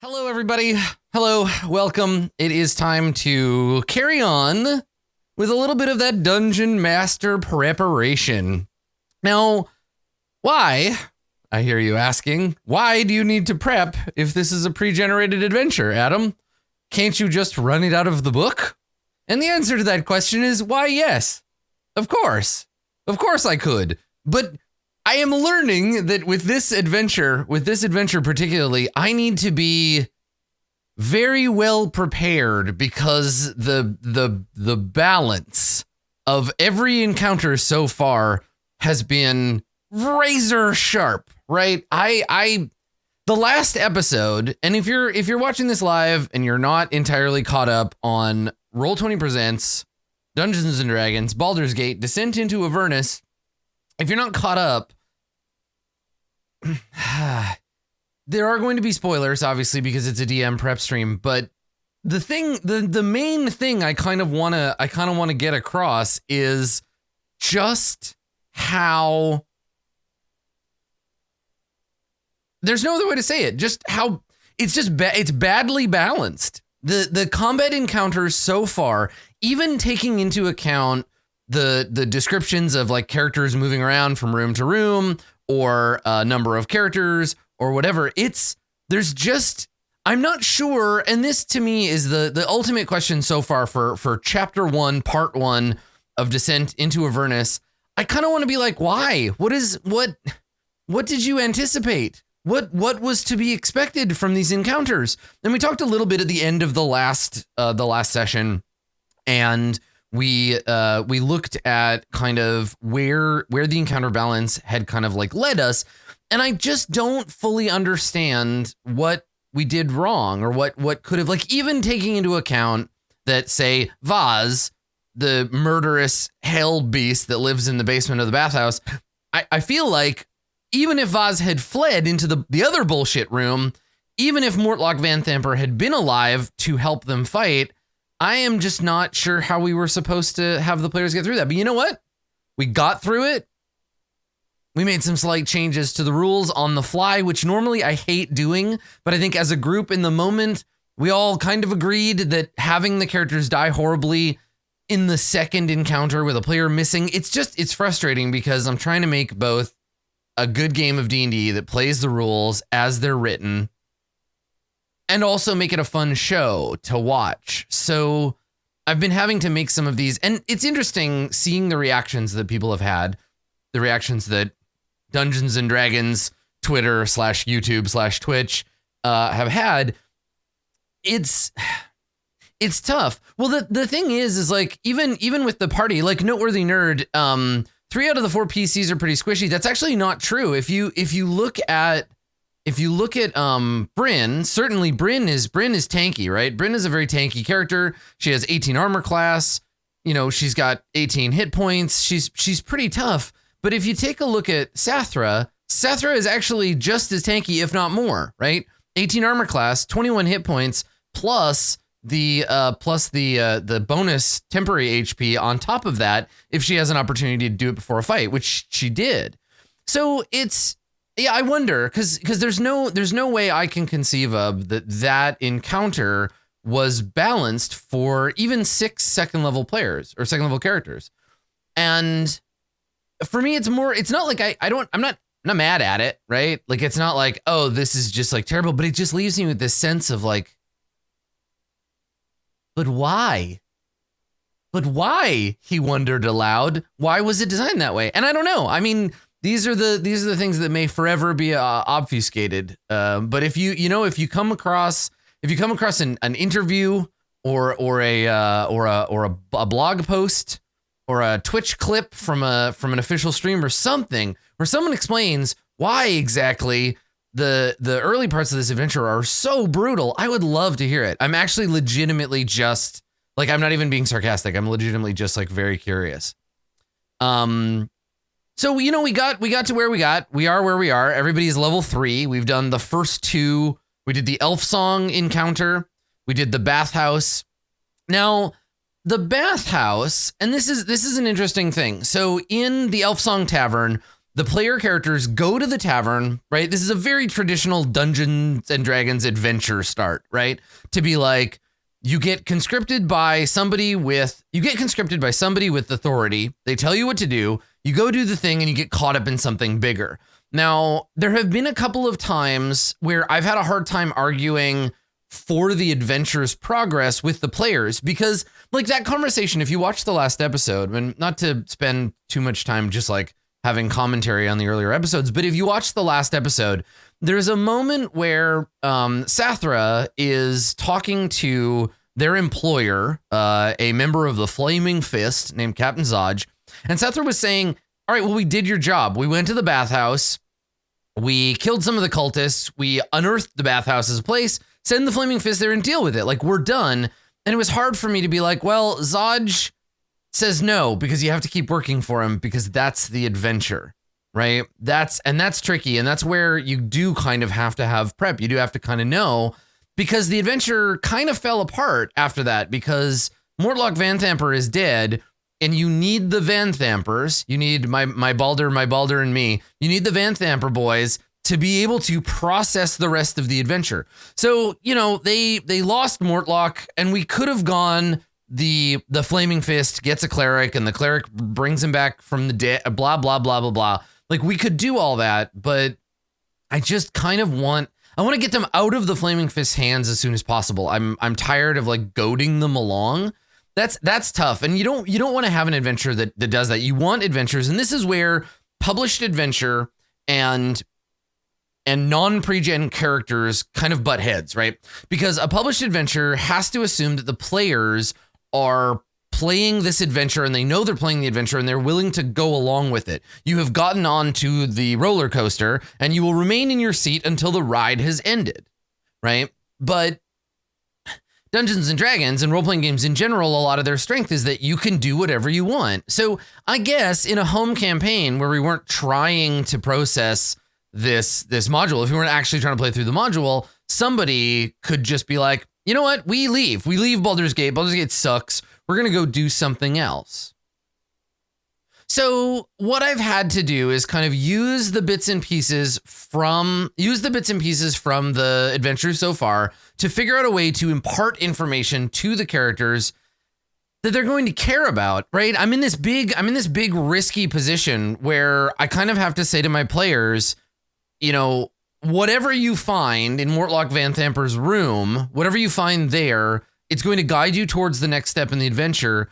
Hello, everybody. Hello, welcome. It is time to carry on with a little bit of that Dungeon Master preparation. Now, why, I hear you asking, why do you need to prep if this is a pre-generated adventure, Adam? Can't you just run it out of the book? And the answer to that question is, why, yes. Of course. Of course I could. But I am learning that with this adventure particularly, I need to be very well prepared because the balance of every encounter so far has been razor sharp, right? The last episode, and if you're watching this live and you're not entirely caught up on Roll20 Presents Dungeons and Dragons, Baldur's Gate, Descent into Avernus, if you're not caught up, there are going to be spoilers, obviously, because it's a DM prep stream. But the main thing I kind of want to get across is just how, there's no other way to say it. Just how it's badly balanced. The combat encounters so far, even taking into account the descriptions of like characters moving around from room to room, or a number of characters or whatever, I'm not sure. And this to me is the ultimate question so far for chapter 1, part 1 of Descent into Avernus. I kind of want to be like, why? What did you anticipate? What was to be expected from these encounters? And we talked a little bit at the end of the last session, and we looked at kind of where the encounter balance had kind of like led us. And I just don't fully understand what we did wrong, or what could have, like, even taking into account that, say, Vaz, the murderous hell beast that lives in the basement of the bathhouse, I feel like even if Vaz had fled into the other bullshit room, even if Mortlock Van Thamper had been alive to help them fight, I am just not sure how we were supposed to have the players get through that. But you know what? We got through it. We made some slight changes to the rules on the fly, which normally I hate doing. But I think as a group in the moment, we all kind of agreed that having the characters die horribly in the second encounter with a player missing, it's frustrating because I'm trying to make both a good game of D&D that plays the rules as they're written, and also make it a fun show to watch. So I've been having to make some of these, and it's interesting seeing the reactions that people have had, the reactions that Dungeons and Dragons Twitter /YouTube /Twitch have had. It's tough. Well, the thing is like, even with the party, like Noteworthy Nerd, 3 out of the 4 PCs are pretty squishy. That's actually not true. If you look at Bryn, certainly Bryn is tanky, right? Bryn is a very tanky character. She has 18 armor class. You know, she's got 18 hit points. She's pretty tough. But if you take a look at Sathra is actually just as tanky, if not more, right? 18 armor class, 21 hit points, plus the bonus temporary HP on top of that if she has an opportunity to do it before a fight, which she did. So yeah, I wonder, because there's no way I can conceive of that encounter was balanced for even 6 second level players or second level characters. And for me, it's not like I'm not mad at it, right? Like, it's not like, oh, this is just like terrible, but it just leaves me with this sense of like, but why? But why, he wondered aloud, why was it designed that way? And I don't know. I mean, these are the things that may forever be obfuscated. But if you come across an interview or a blog post or a Twitch clip from an official stream or something where someone explains why exactly the early parts of this adventure are so brutal, I would love to hear it. I'm actually legitimately just like, I'm not even being sarcastic. I'm legitimately just like very curious. So, you know, we got to where we got. We are where we are. Everybody's level 3. We've done the first 2. We did the Elf Song encounter. We did the Bathhouse. Now, the Bathhouse, and this is an interesting thing. So in the Elf Song Tavern, the player characters go to the tavern, right? This is a very traditional Dungeons and Dragons adventure start, right? To be like, you get conscripted by somebody with authority. They tell you what to do. You go do the thing and you get caught up in something bigger. Now, there have been a couple of times where I've had a hard time arguing for the adventure's progress with the players, because like that conversation, if you watch the last episode, and not to spend too much time just like having commentary on the earlier episodes, but if you watch the last episode, there's a moment where Sathra is talking to their employer, a member of the Flaming Fist named Captain Zodge, and Sathra was saying, all right, well, we did your job. We went to the Bathhouse. We killed some of the cultists. We unearthed the Bathhouse as a place, send the Flaming Fist there and deal with it. Like, we're done. And it was hard for me to be like, well, Zodge says no, because you have to keep working for him, because that's the adventure, right? That's tricky. And that's where you do kind of have to have prep. You do have to kind of know, because the adventure kind of fell apart after that, because Mortlock Vanthamper is dead. And you need the Vanthampers. You need my Baldur and me. You need the Vanthamper boys to be able to process the rest of the adventure. So, you know, they lost Mortlock, and we could have gone the Flaming Fist gets a cleric, and the cleric brings him back from the dead, blah, blah, blah, blah, blah. Like, we could do all that, but I just kind of want to get them out of the Flaming Fist's hands as soon as possible. I'm tired of like goading them along. That's tough. And you don't want to have an adventure that does that. You want adventures. And this is where published adventure and non-pregen characters kind of butt heads, right? Because a published adventure has to assume that the players are playing this adventure, and they know they're playing the adventure, and they're willing to go along with it. You have gotten onto the roller coaster, and you will remain in your seat until the ride has ended, right? But Dungeons and Dragons and role-playing games in general, a lot of their strength is that you can do whatever you want. So I guess in a home campaign where we weren't trying to process this module, if we weren't actually trying to play through the module, somebody could just be like, you know what? We leave Baldur's Gate. Baldur's Gate sucks. We're going to go do something else. So what I've had to do is kind of use the bits and pieces from the adventure so far to figure out a way to impart information to the characters that they're going to care about, right? I'm in this big risky position where I kind of have to say to my players, you know, whatever you find in Mortlock Vanthamper's room, whatever you find there, it's going to guide you towards the next step in the adventure.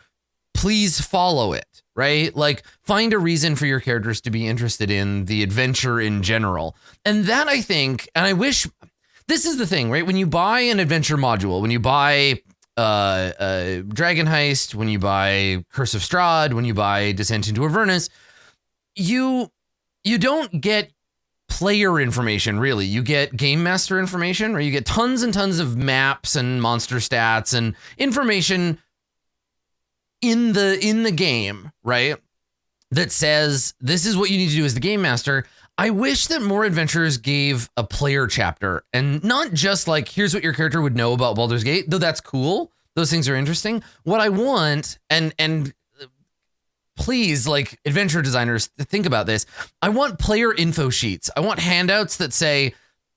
Please follow it. Right? Like, find a reason for your characters to be interested in the adventure in general. And that, I think, and I wish, this is the thing, right? When you buy an adventure module, when you buy Dragon Heist, when you buy Curse of Strahd, when you buy Descent into Avernus, you don't get player information, really. You get game master information, right? You get tons and tons of maps and monster stats and information in the game, right? That says this is what you need to do as the game master. I wish that more adventures gave a player chapter, and not just like, here's what your character would know about Baldur's Gate, though that's cool. Those things are interesting. What I want, and please, like, adventure designers, think about this. I want player info sheets. I want handouts that say,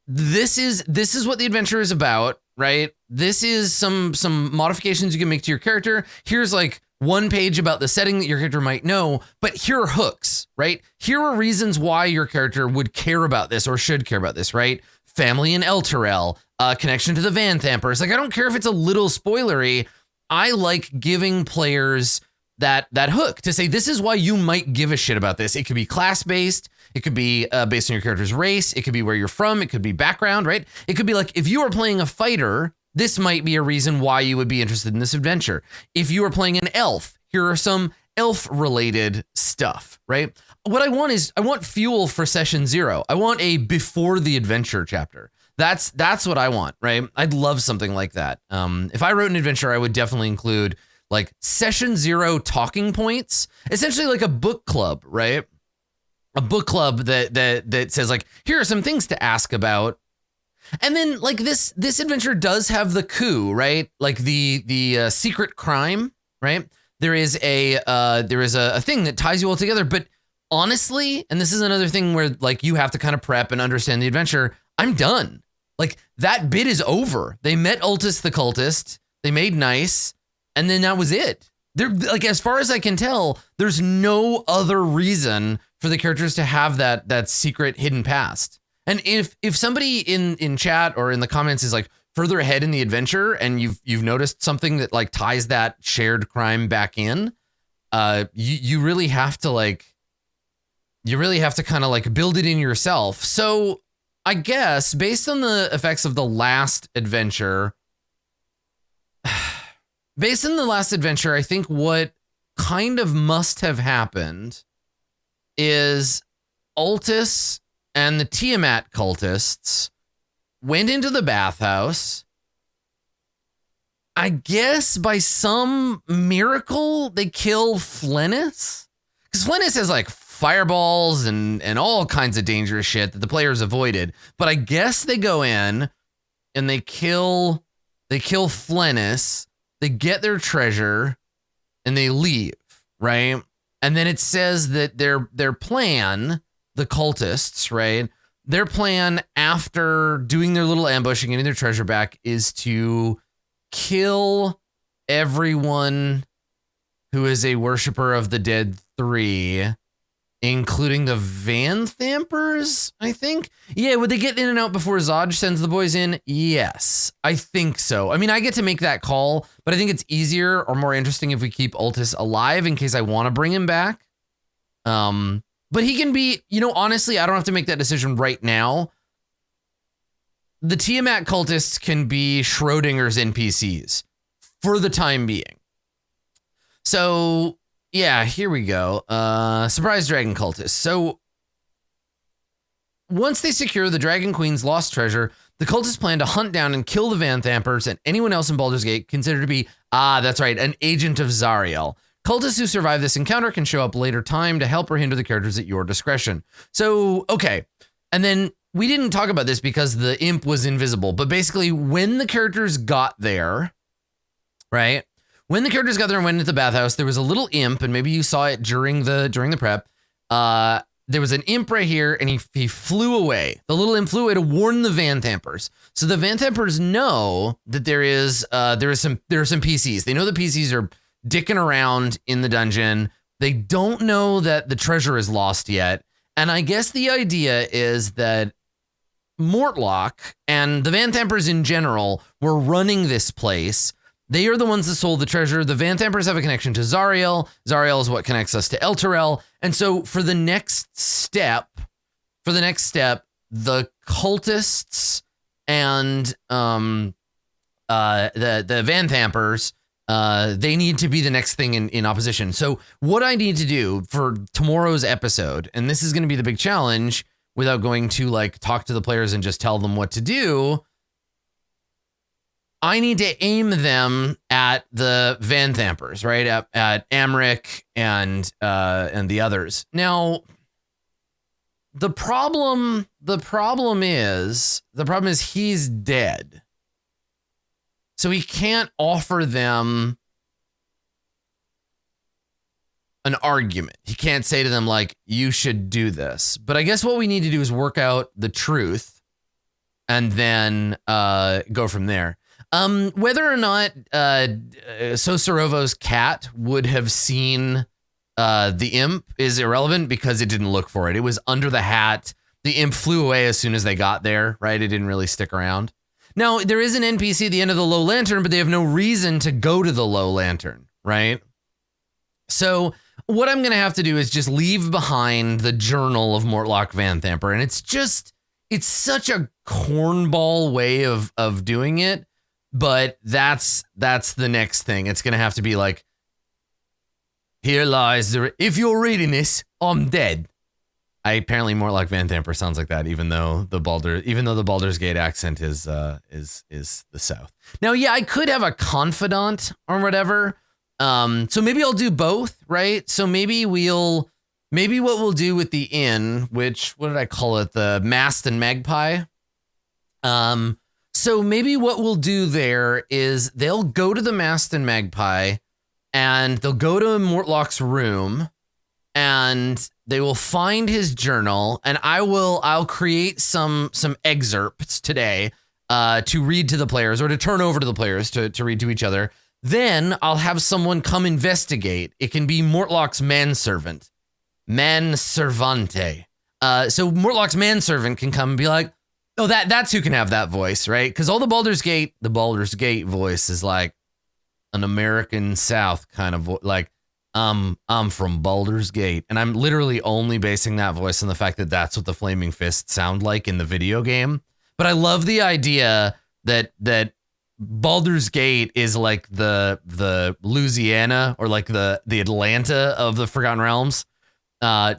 this is what the adventure is about, right? This is some modifications you can make to your character. Here's like one page about the setting that your character might know, but here are hooks, right? Here are reasons why your character would care about this or should care about this, right? Family in Elturel, connection to the Vanthampers. Like, I don't care if it's a little spoilery. I like giving players that hook to say, this is why you might give a shit about this. It could be class-based. It could be based on your character's race. It could be where you're from. It could be background, right? It could be like, if you are playing a fighter, this might be a reason why you would be interested in this adventure. If you are playing an elf, here are some elf-related stuff, right? What I want is, I want fuel for session 0. I want a before the adventure chapter. That's what I want, right? I'd love something like that. If I wrote an adventure, I would definitely include like session 0 talking points, essentially like a book club, right? A book club that says like, here are some things to ask about. And then like this adventure does have the coup, right? Like the secret crime, right? There is a thing that ties you all together, but honestly, and this is another thing where like you have to kind of prep and understand the adventure, I'm done. Like that bit is over. They met Ultis the cultist, they made nice, and then that was it. They're like, as far as I can tell, there's no other reason for the characters to have that secret hidden past. And if somebody in chat or in the comments is like further ahead in the adventure and you've noticed something that like ties that shared crime back in, you really have to kind of like build it in yourself. So I guess based on the effects of the last adventure, I think what kind of must have happened is Ultis and the Tiamat cultists went into the bathhouse. I guess by some miracle, they kill Flennis. Because Flennis has like fireballs and all kinds of dangerous shit that the players avoided. But I guess they go in and they kill Flennis. They get their treasure and they leave, right? And then it says that their plan, the cultists, right? Their plan after doing their little ambush and getting their treasure back is to kill everyone who is a worshiper of the dead 3, including the Vanthampers, I think. Yeah, would they get in and out before Zodge sends the boys in? Yes, I think so. I mean, I get to make that call, but I think it's easier or more interesting if we keep Ultis alive in case I want to bring him back. But he can be, honestly, I don't have to make that decision right now. The Tiamat cultists can be Schrodinger's NPCs for the time being. So yeah, here we go. Surprise dragon cultists. So once they secure the Dragon Queen's lost treasure, the cultists plan to hunt down and kill the Vanthampers and anyone else in Baldur's Gate considered to be, that's right, an agent of Zariel. Cultists who survive this encounter can show up later time to help or hinder the characters at your discretion. So, okay. And then we didn't talk about this because the imp was invisible, but basically when the characters got there, right? When the characters got there and went into the bathhouse, there was a little imp, and maybe you saw it during the prep. There was an imp right here, and he flew away. The little imp flew away to warn the Vanthampers. So the Vanthampers know that there are some PCs. They know the PCs are dicking around in the dungeon. They don't know that the treasure is lost yet. And I guess the idea is that Mortlock and the Vanthampers in general were running this place. They are the ones that sold the treasure. The Vanthampers have a connection to Zariel. Zariel is what connects us to Elturel. And so for the next step, the cultists and the Vanthampers, they need to be the next thing in opposition. So what I need to do for tomorrow's episode, and this is going to be the big challenge without going to like talk to the players and just tell them what to do, I need to aim them at the Vanthampers, right? At Amric and the others. Now, the problem is he's dead. So he can't offer them an argument. He can't say to them like, you should do this. But I guess what we need to do is work out the truth and then go from there. Whether or not Sosorovo's cat would have seen the imp is irrelevant because it didn't look for it. It was under the hat. The imp flew away as soon as they got there, right? It didn't really stick around. Now, there is an NPC at the end of the Low Lantern, but they have no reason to go to the Low Lantern, right? So what I'm going to have to do is just leave behind the journal of Mortlock Vanthamper. And it's such a cornball way of doing it. But that's the next thing. It's going to have to be like, here lies if you're reading this, I'm dead. Apparently Mortlock Vanthamper sounds like that, even though the Baldur's Gate accent is the South. Now, yeah, I could have a confidant or whatever. So maybe I'll do both, right? So maybe what we'll do with the inn, what did I call it? The Mast and Magpie. So maybe what we'll do there is they'll go to the Mast and Magpie and they'll go to Mortlock's room and they will find his journal, and I'll create some excerpts today to read to the players, or to turn over to the players to read to each other. Then I'll have someone come investigate. It can be Mortlock's manservant. Manservante. So Mortlock's manservant can come and be like, oh, that's who can have that voice, right? Because all the Baldur's Gate voice is like an American South kind of like, I'm from Baldur's Gate. And I'm literally only basing that voice on the fact that that's what the Flaming Fists sound like in the video game. But I love the idea that Baldur's Gate is like the Louisiana, or like the Atlanta of the Forgotten Realms,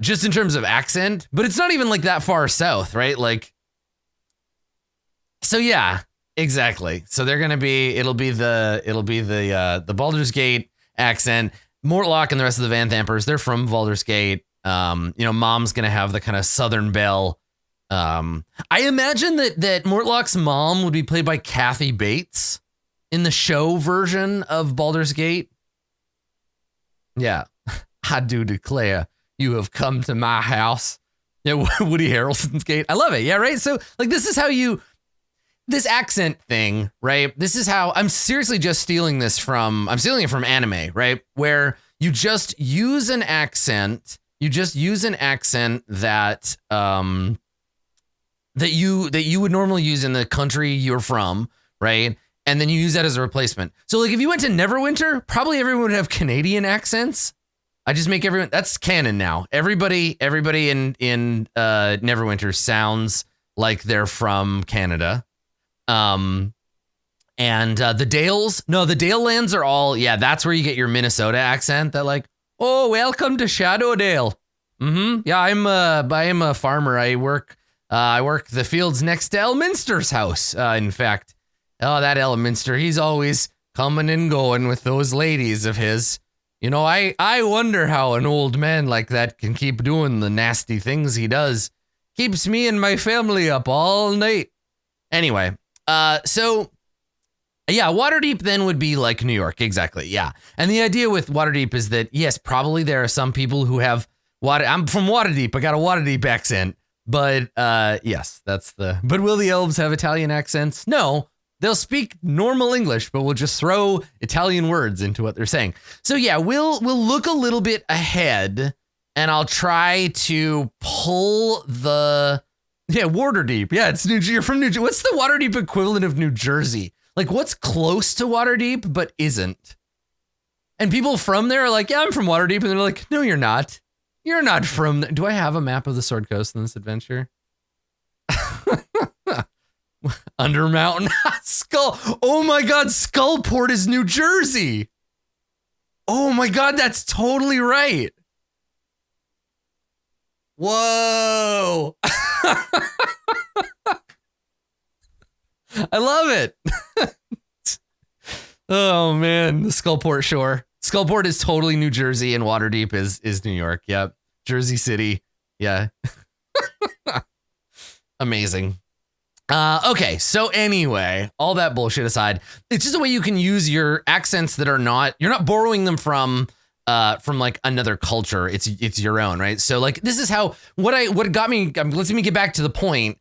just in terms of accent, but it's not even like that far south, right? Like, so yeah, exactly. So it'll be the Baldur's Gate accent. Mortlock and the rest of the Van Thampers, they're from Baldur's Gate. Mom's gonna have the kind of Southern belle. I imagine that Mortlock's mom would be played by Kathy Bates in the show version of Baldur's Gate. Yeah, I do declare you have come to my house. Yeah, Woody Harrelson's Gate. I love it. Yeah, right. So like, this is how this accent thing, right? This is how I'm seriously just stealing it from anime, right? Where you just use an accent. You just use an accent that that you would normally use in the country you're from, right? And then you use that as a replacement. So like, if you went to Neverwinter, probably everyone would have Canadian accents. I just make everyone, that's canon now. Everybody in Neverwinter sounds like they're from Canada. And the Dales, no, the Dale lands are all, yeah, that's where you get your Minnesota accent, that like, oh, welcome to Shadowdale. Yeah, I am a farmer. I work the fields next to Elminster's house. In fact, that Elminster, he's always coming and going with those ladies of his. You know, I wonder how an old man like that can keep doing the nasty things he does. Keeps me and my family up all night. Anyway, so yeah, Waterdeep then would be like New York. Exactly. Yeah. And the idea with Waterdeep is that, yes, probably there are some people who have I'm from Waterdeep. I got a Waterdeep accent. But yes, but will the elves have Italian accents? No. They'll speak normal English, but we'll just throw Italian words into what they're saying. So yeah, we'll look a little bit ahead, and I'll try to pull Waterdeep. Yeah, you're from New Jersey. What's the Waterdeep equivalent of New Jersey? Like, what's close to Waterdeep but isn't? And people from there are like, yeah, I'm from Waterdeep, and they're like, no, you're not. You're not from. Do I have a map of the Sword Coast in this adventure? Undermountain. Skull. Oh my God, Skullport is New Jersey. Oh my God, that's totally right. Whoa. I love it. Oh man, the Skullport shore. Skullport is totally New Jersey, and Waterdeep is New York. Yep. Jersey City. Yeah. Amazing. Okay, so anyway, all that bullshit aside, it's just a way you can use your accents that are not, you're not borrowing them from like another culture. It's your own, right? So like, this is how, what got me, let me get back to the point.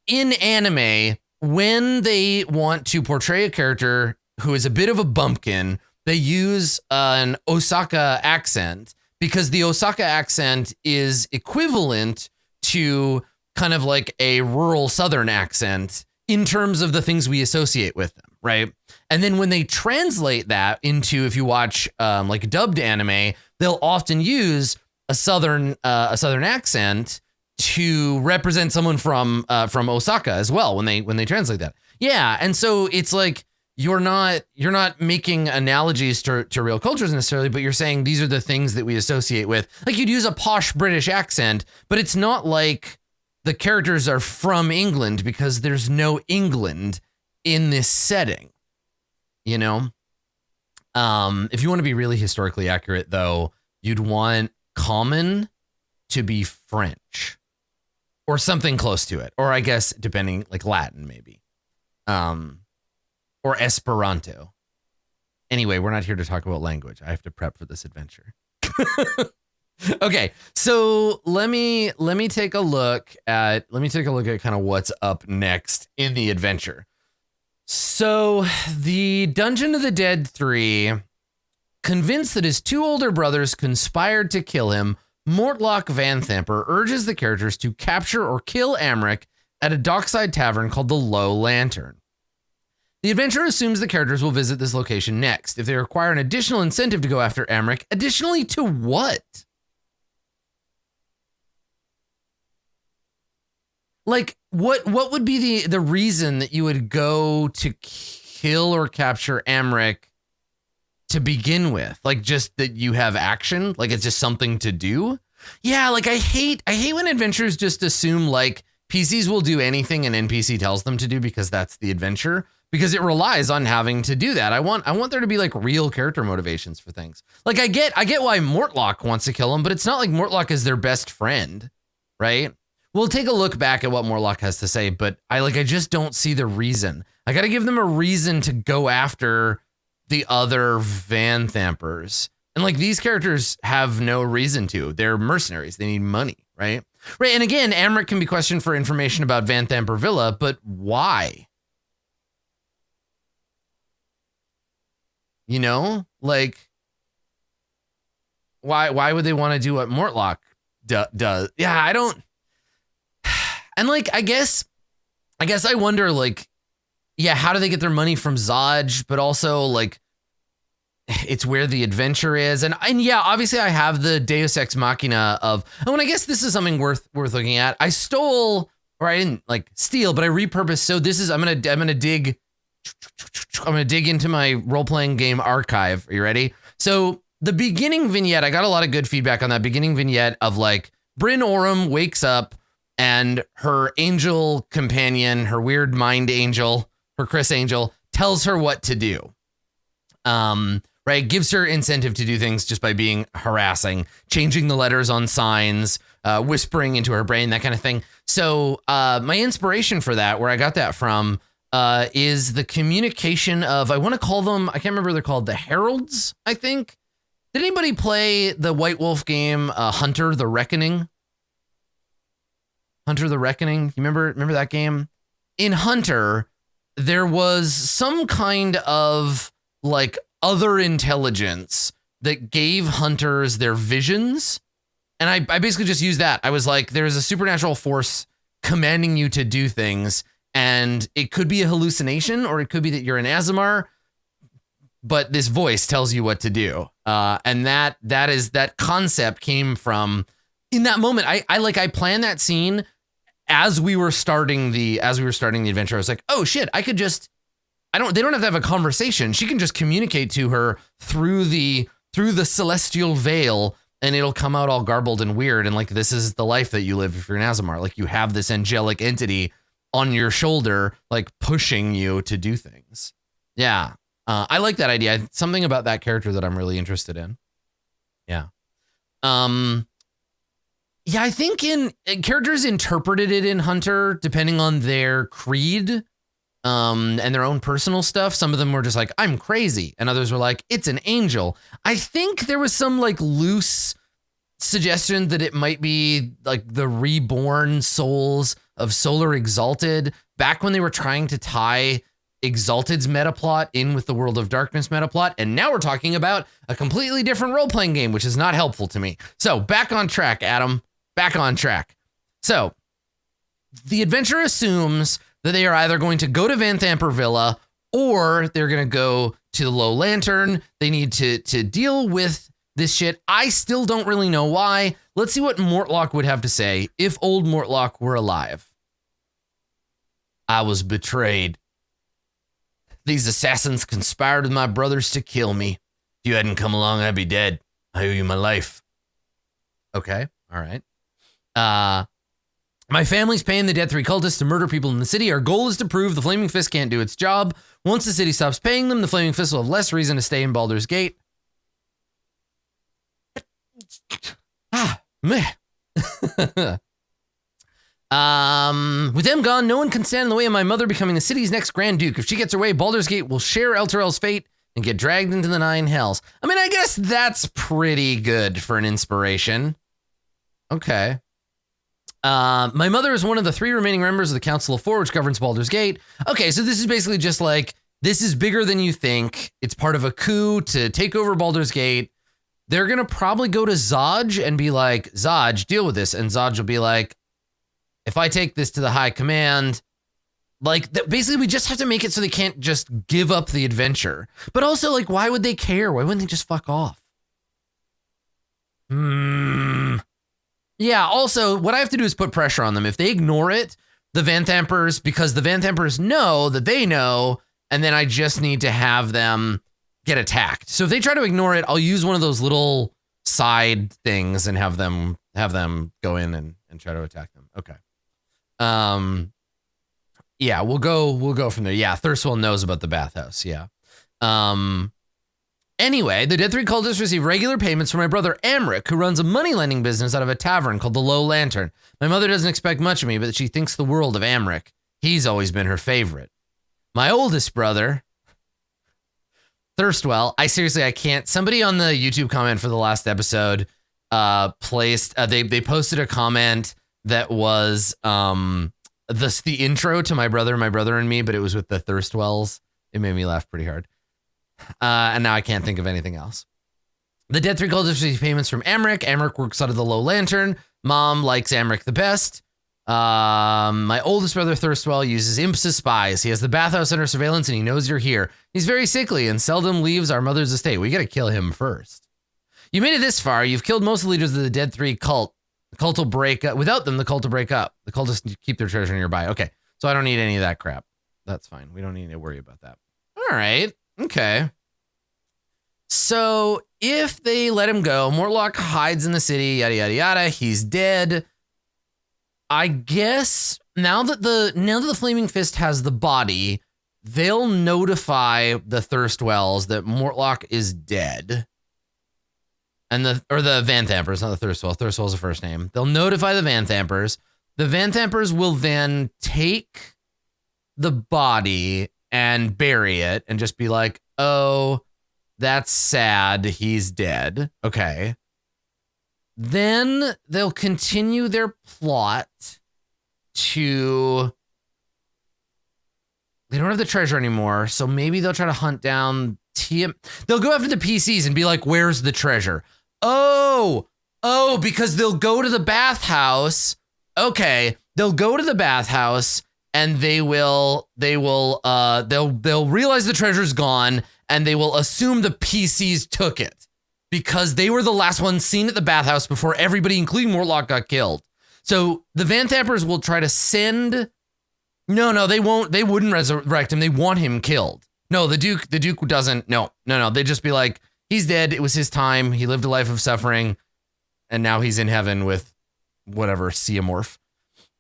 In anime, when they want to portray a character who is a bit of a bumpkin, they use an Osaka accent, because the Osaka accent is equivalent to kind of like a rural Southern accent in terms of the things we associate with them, right? And then when they translate that into, if you watch like dubbed anime, they'll often use a Southern accent to represent someone from Osaka as well when they translate that. Yeah, and so it's like, you're not making analogies to real cultures necessarily, but you're saying these are the things that we associate with. Like, you'd use a posh British accent, but it's not like the characters are from England, because there's no England in this setting, you know? If you want to be really historically accurate, though, you'd want common to be French or something close to it. Or I guess, depending, like Latin, maybe. Or Esperanto. Anyway, we're not here to talk about language. I have to prep for this adventure. Okay, so let me take a look at kind of what's up next in the adventure. So the Dungeon of the Dead 3, convinced that his two older brothers conspired to kill him, Mortlock Vanthamper urges the characters to capture or kill Amric at a dockside tavern called the Low Lantern. The adventure assumes the characters will visit this location next. If they require an additional incentive to go after Amric, additionally to what? Like, what would be the reason that you would go to kill or capture Amric to begin with? Like, just that you have action? Like, it's just something to do? Yeah, like, I hate when adventures just assume, like, PCs will do anything an NPC tells them to do because that's the adventure, because it relies on having to do that. I want there to be, like, real character motivations for things. Like, I get why Mortlock wants to kill him, but it's not like Mortlock is their best friend, right? We'll take a look back at what Mortlock has to say, but I just don't see the reason. I got to give them a reason to go after the other Vanthampers. And like, these characters have no reason to. They're mercenaries. They need money, right? Right. And again, Amric can be questioned for information about Vanthamper Villa, but why? You know, like, why would they want to do what Mortlock does? Yeah, I don't. And like, I guess I wonder, like, yeah, how do they get their money from Zodge? But also, like, it's where the adventure is. And yeah, obviously I have the Deus Ex Machina of, oh, and I guess this is something worth looking at. I stole, or I didn't like steal, but I repurposed. So this is, I'm gonna dig into my role-playing game archive. Are you ready? So the beginning vignette, I got a lot of good feedback on that beginning vignette of like, Bryn Oram wakes up and her angel companion, her weird mind angel, her Chris angel, tells her what to do. Right, gives her incentive to do things just by being harassing, changing the letters on signs, whispering into her brain, that kind of thing. So my inspiration for that, where I got that from, is the communication of, I want to call them, I can't remember what they're called, the Heralds, I think. Did anybody play the White Wolf game, Hunter the Reckoning? Hunter the Reckoning, you remember that game? In Hunter, there was some kind of like other intelligence that gave hunters their visions. And I basically just used that. I was like, there's a supernatural force commanding you to do things. And it could be a hallucination, or it could be that you're an Azamar, but this voice tells you what to do. And that concept came from, in that moment, I planned that scene as we were starting the adventure. I was like, oh shit, I could just, they don't have to have a conversation. She can just communicate to her through the celestial veil, and it'll come out all garbled and weird. And like, this is the life that you live if you're an Azamar. Like, you have this angelic entity on your shoulder, like pushing you to do things. Yeah. I like that idea. Something about that character that I'm really interested in. Yeah. Yeah, I think in characters interpreted it in Hunter, depending on their creed, and their own personal stuff. Some of them were just like, I'm crazy. And others were like, it's an angel. I think there was some like loose suggestion that it might be like the reborn souls of Solar Exalted, back when they were trying to tie Exalted's metaplot in with the World of Darkness metaplot. And now we're talking about a completely different role-playing game, which is not helpful to me. So back on track, Adam, back on track. So the adventure assumes that they are either going to go to Vanthamper Villa, or they're going to go to the Low Lantern. They need to deal with this shit. I still don't really know why. Let's see what Mortlock would have to say if old Mortlock were alive. I was betrayed. These assassins conspired with my brothers to kill me. If you hadn't come along, I'd be dead. I owe you my life. Okay, all right. My family's paying the Dead 3 cultists to murder people in the city. Our goal is to prove the Flaming Fist can't do its job. Once the city stops paying them, the Flaming Fist will have less reason to stay in Baldur's Gate. Meh. With them gone, no one can stand in the way of my mother becoming the city's next Grand Duke. If she gets her way, Baldur's Gate will share Elturel's fate. and get dragged into the 9 hells. I mean, I guess that's pretty good for an inspiration. Okay. My mother is one of the 3 remaining members of the Council of 4, which governs Baldur's Gate. Okay, so this is basically just like, this is bigger than you think. It's part of a coup to take over Baldur's Gate. They're going to probably go to Zaj and be like, Zaj, deal with this. And Zaj will be like, if I take this to the high command, like, basically we just have to make it so they can't just give up the adventure. But also, like, why would they care? Why wouldn't they just fuck off? Yeah, also, what I have to do is put pressure on them. If they ignore it, the Vanthampers, because the Vanthampers know that they know, and then I just need to have them get attacked. So if they try to ignore it, I'll use one of those little side things and have them go in and try to attack them. Okay. Yeah, we'll go from there. Yeah, Thirstwell knows about the bathhouse. Yeah. Anyway, the Dead 3 cultists receive regular payments from my brother Amric, who runs a money lending business out of a tavern called the Low Lantern. My mother doesn't expect much of me, but she thinks the world of Amric. He's always been her favorite. My oldest brother, Thirstwell, I can't. Somebody on the YouTube comment for the last episode they posted a comment that was the intro to my brother and me, but it was with the Thirstwells. It made me laugh pretty hard. And now I can't think of anything else. The Dead 3 cultists receive payments from Amric. Amric works out of the Low Lantern. Mom likes Amric the best. My oldest brother Thirstwell uses imps as spies. He has the bathhouse under surveillance and he knows you're here. He's very sickly and seldom leaves our mother's estate. We gotta kill him first. You made it this far. You've killed most of the leaders of the Dead 3 cult. The cult will break up. Without them, the cult will break up. The cultists keep their treasure nearby. Okay, so I don't need any of that crap. That's fine. We don't need to worry about that. All right. Okay. So if they let him go, Mortlock hides in the city, yada, yada, yada. He's dead. I guess now that the Flaming Fist has the body, they'll notify the Thirstwells that Mortlock is dead. And the Vanthampers, not the Thirstwell. Thirstwell's the first name. They'll notify the Vanthampers. The Vanthampers will then take the body and bury it and just be like, oh, that's sad. He's dead. Okay. Then they'll continue their plot to... They don't have the treasure anymore, so maybe they'll try to hunt down TM. They'll go after the PCs and be like, where's the treasure? Oh, because they'll go to the bathhouse. Okay, they'll go to the bathhouse and they'll realize the treasure's gone and they will assume the PCs took it because they were the last ones seen at the bathhouse before everybody, including Mortlock, got killed. So the Vanthampers will try to send... No, they won't. They wouldn't resurrect him. They want him killed. No, the Duke doesn't. No. They'd just be like, he's dead. It was his time. He lived a life of suffering. And now he's in heaven with whatever, Seamorph.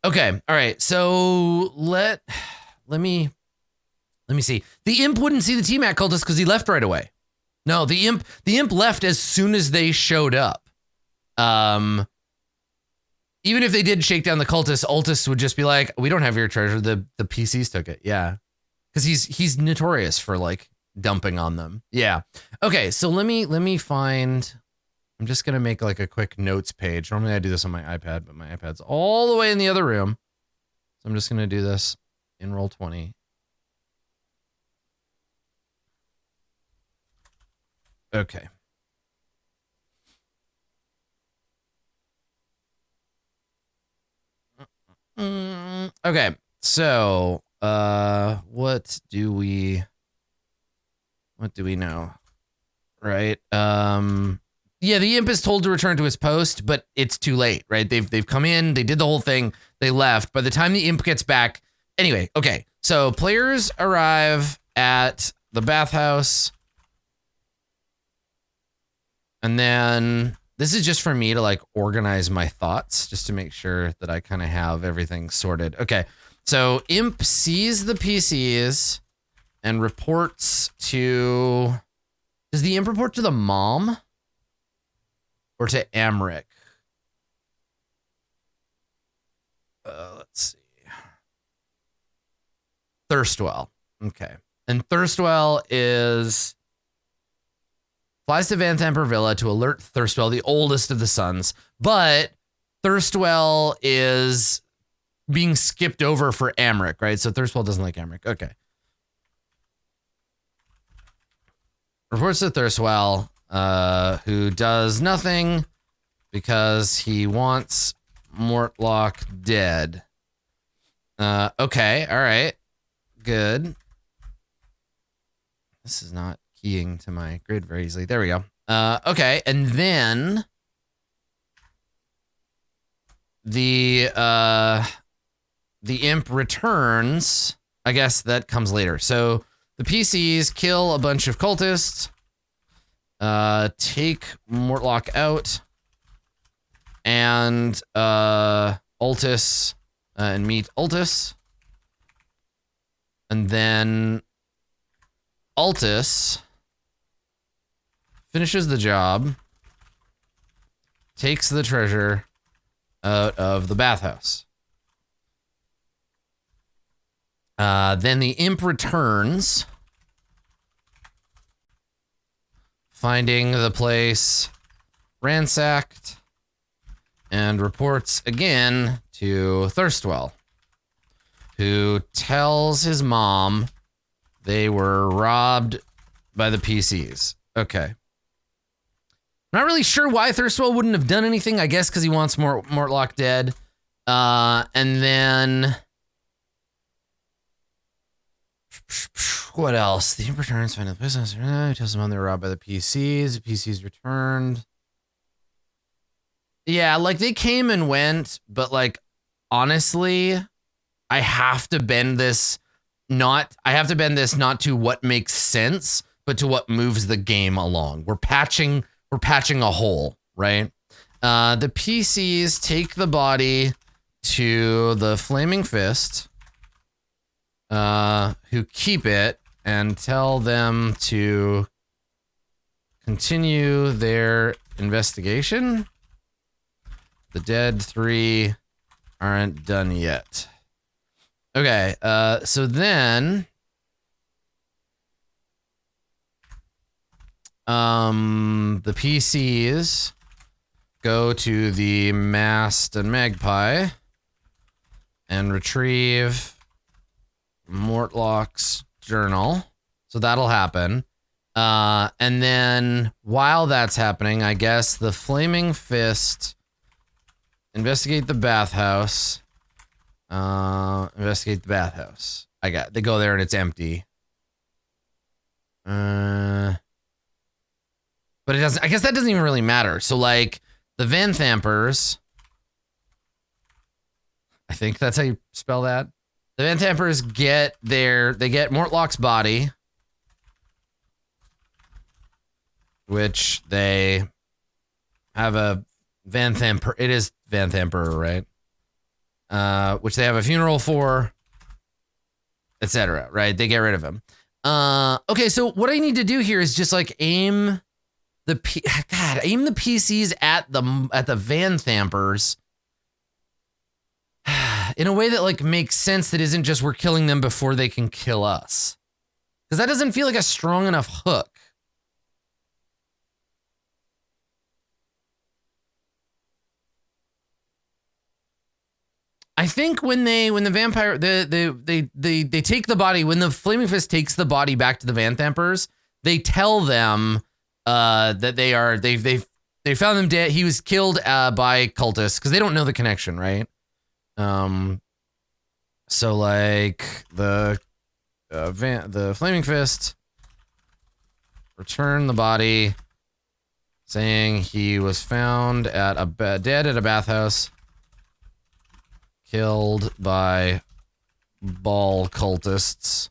Okay. All right. So let me see. The imp wouldn't see the T-Mac cultist because he left right away. No, the imp left as soon as they showed up. Even if they did shake down the cultists, Ultis would just be like, we don't have your treasure. The PCs took it. Yeah. Because he's notorious for like dumping on them. Yeah. Okay. So let me find, I'm just going to make like a quick notes page. Normally I do this on my iPad, but my iPad's all the way in the other room. So I'm just going to do this in Roll20. Okay. Okay, so what do we know? Right? Yeah, the imp is told to return to his post, but it's too late, right? They've come in, they did the whole thing, they left. By the time the imp gets back, anyway, okay. So players arrive at the bathhouse. And then this is just for me to like organize my thoughts, just to make sure that I kind of have everything sorted. Okay, so Imp sees the PCs and reports to... Does the Imp report to the mom? Or to Amric? Let's see. Thirstwell. Okay. And Thirstwell is flies to Vanthamper Villa to alert Thirstwell, the oldest of the sons. But Thirstwell is being skipped over for Amric, right? So Thirstwell doesn't like Amric. Okay. Reports to Thirstwell, who does nothing because he wants Mortlock dead. Okay, all right. Good. This is not keying to my grid very easily. There we go. Okay, and then the imp returns. I guess that comes later. So the PCs kill a bunch of cultists, take Mortlock out, and Ultis, and meet Ultis. And then Ultis finishes the job, takes the treasure out of the bathhouse. Then the imp returns, finding the place ransacked, and reports again to Thirstwell, who tells his mom they were robbed by the PCs. Okay. Not really sure why Thirstwell wouldn't have done anything. I guess because he wants Mortlock dead. And then what else? The imp returns, find the business. Tells them they were robbed by the PCs. The PCs returned. Yeah, like they came and went, but like honestly, I have to bend this not to what makes sense, but to what moves the game along. We're patching a hole, right? The PCs take the body to the Flaming Fist, who keep it and tell them to continue their investigation. The dead 3 aren't done yet. Okay, so then the PCs go to the Mast and Magpie and retrieve Mortlock's journal. So that'll happen. And then while that's happening, I guess the Flaming Fist investigate the bathhouse. Investigate the bathhouse. They go there and it's empty. But it doesn't, I guess that doesn't even really matter. So like the Vanthampers, I think that's how you spell that. The Vanthampers get Mortlock's body, which they have a Vanthamper. It is Vanthamper, right? Which they have a funeral for, etc. Right? They get rid of him. Okay, so what I need to do here is just like aim the PCs at the Vanthampers in a way that like makes sense, that isn't just we're killing them before they can kill us. Because that doesn't feel like a strong enough hook. I think when the vampire they take the body, when the Flaming Fist takes the body back to the Vanthampers, they tell them that they found him dead. He was killed by cultists because they don't know the connection, right? So like the Flaming Fist return the body, saying he was found dead at a bathhouse, killed by ball cultists.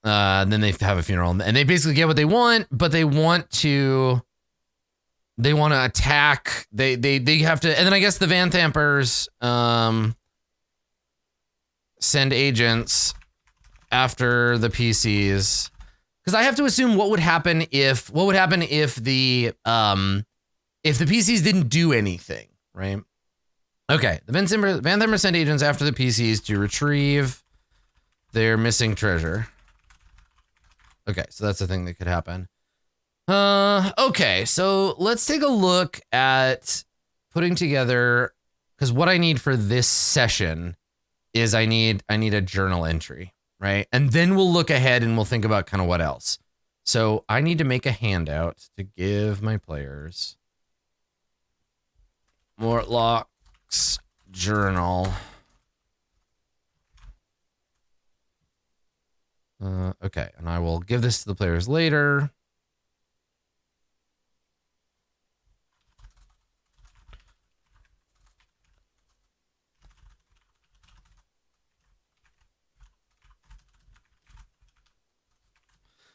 And then they have a funeral, and they basically get what they want, but they want to attack. They have to, and then I guess the Vanthampers send agents after the PCs, because I have to assume what would happen if the PCs didn't do anything, right? Okay, the Vanthamper sent agents after the PCs to retrieve their missing treasure. Okay, so that's the thing that could happen. Okay, so let's take a look at putting together, because what I need for this session is I need a journal entry, right? And then we'll look ahead and we'll think about kind of what else. So I need to make a handout to give my players. Mortlock's journal. Okay, and I will give this to the players later.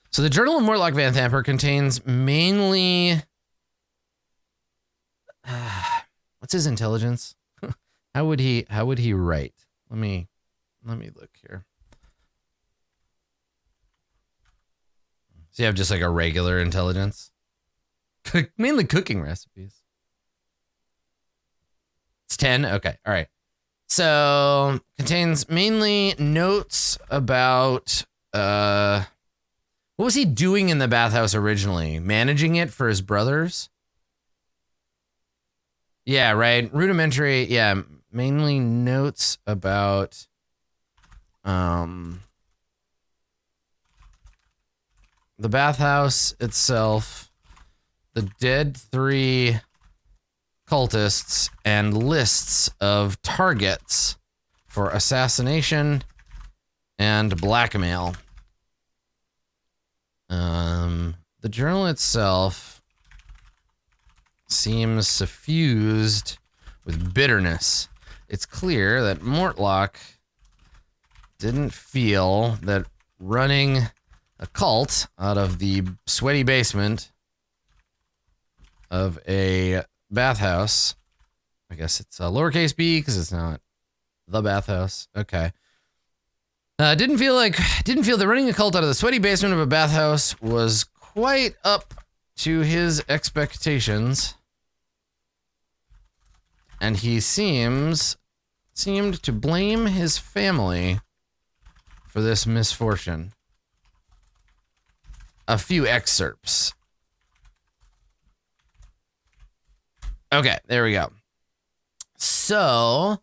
So the Journal of Mortlock Van Thamper contains mainly... what's his intelligence? How would he write? Let me look here. So you have just like a regular intelligence? Mainly cooking recipes. It's 10? Okay, all right. So contains mainly notes about what was he doing in the bathhouse originally? Managing it for his brothers? Yeah, right. Rudimentary, yeah, mainly notes about the bathhouse itself, the dead 3 cultists, and lists of targets for assassination and blackmail. The journal itself seems suffused with bitterness. It's clear that Mortlock didn't feel that running a cult out of the sweaty basement of a bathhouse, I guess it's a lowercase b because it's not the bathhouse. Okay. Didn't feel that running a cult out of the sweaty basement of a bathhouse was quite up to his expectations. And he seemed to blame his family for this misfortune. A few excerpts. Okay, there we go. So,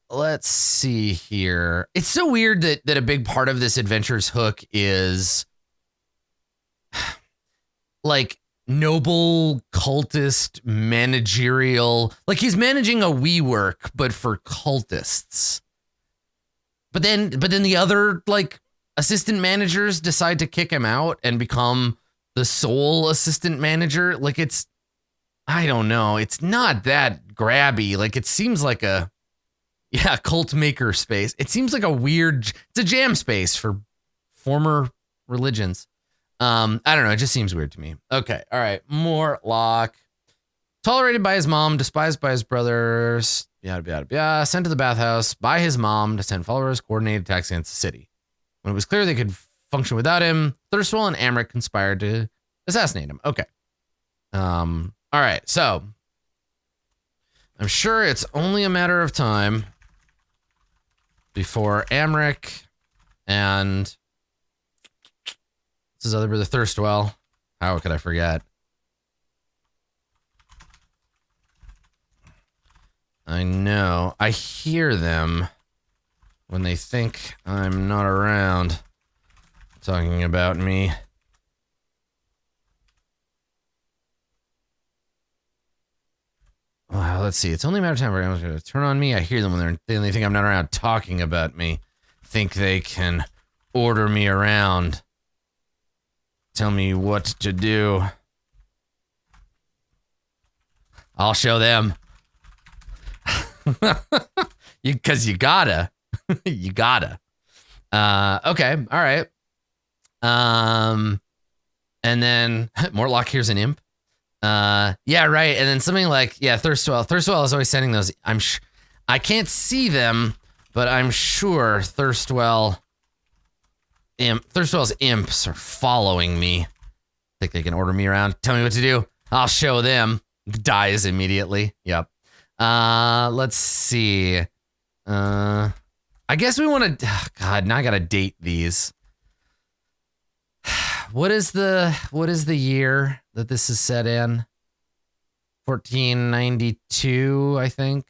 let's see here. It's so weird that a big part of this adventure's hook is like noble cultist managerial, like he's managing a WeWork but for cultists. But then the other like assistant managers decide to kick him out and become the sole assistant manager. Like it's, I don't know, it's not that grabby. Like it seems like a cult maker space. It seems like a weird, it's a jam space for former religions. I don't know. It just seems weird to me. Okay. All right. Mortlock. Tolerated by his mom, despised by his brothers. Yada, yada, yada. Sent to the bathhouse by his mom to send followers, coordinated attacks against the city. When it was clear they could function without him, Thirstwell and Amric conspired to assassinate him. Okay. All right. So I'm sure it's only a matter of time before Amric and his other brother Thirstwell. How could I forget? I know. I hear them when they think I'm not around talking about me. Well, let's see. It's only a matter of time where I'm going to turn on me. I hear them when they think I'm not around talking about me. Think they can order me around. Tell me what to do. I'll show them. Because you gotta. You gotta. Okay. All right. And then Mortlock hears an imp. Yeah, right. And then something like, yeah, Thirstwell. Thirstwell is always sending those. I can't see them, but I'm sure Thirstwell's imps are following me. Think they can order me around? Tell me what to do. I'll show them. Dies immediately. Yep. Let's see. I guess we want to. Oh God, now I gotta date these. what is the year that this is set in? 1492, I think.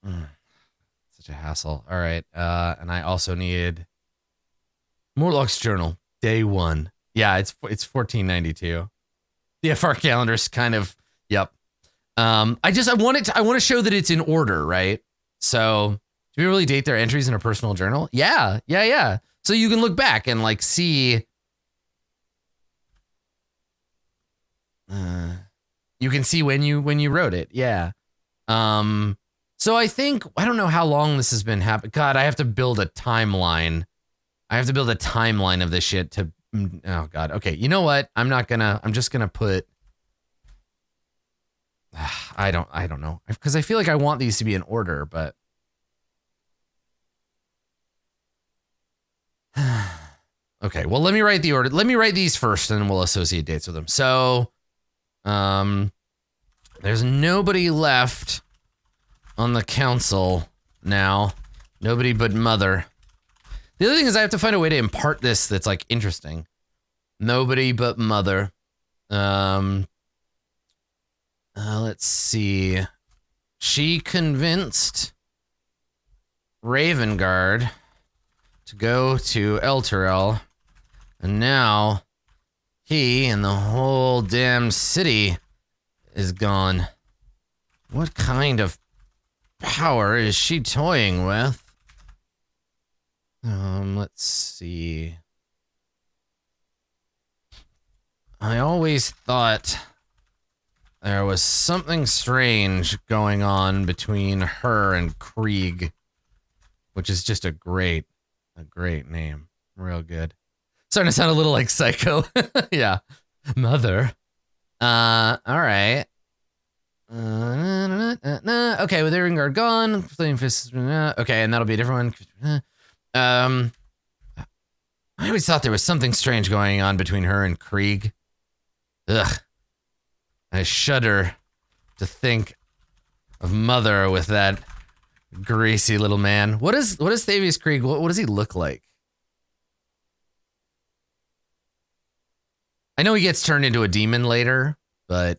Such a hassle. All right. And I also need Morlock's Journal, day 1. Yeah, it's 1492. The FR calendar's kind of, yep. I want to show that it's in order, right? So do we really date their entries in a personal journal? Yeah. So you can look back and like see. You can see when you wrote it. Yeah. So I think, I don't know how long this has been happening. God, I have to build a timeline. I have to build a timeline of this shit to, oh God. Okay. You know what? I'm just gonna put, I don't know. Because I feel like I want these to be in order, but. Okay. Well, let me write the order. Let me write these first and we'll associate dates with them. So, there's nobody left on the council now. Nobody but Mother. The other thing is I have to find a way to impart this that's like interesting. Nobody but Mother. Let's see. She convinced Ravengard to go to Elturel, and now he and the whole damn city is gone. What kind of power is she toying with? Let's see. I always thought there was something strange going on between her and Krieg, which is just a great name. Real good. Starting to sound a little like Psycho. Yeah. Mother. All right. Okay, with Erengard gone, Flame Fist. Okay, and that'll be a different one. I always thought there was something strange going on between her and Krieg. Ugh. I shudder to think of Mother with that greasy little man. What is Thavius Krieg? What does he look like? I know he gets turned into a demon later, but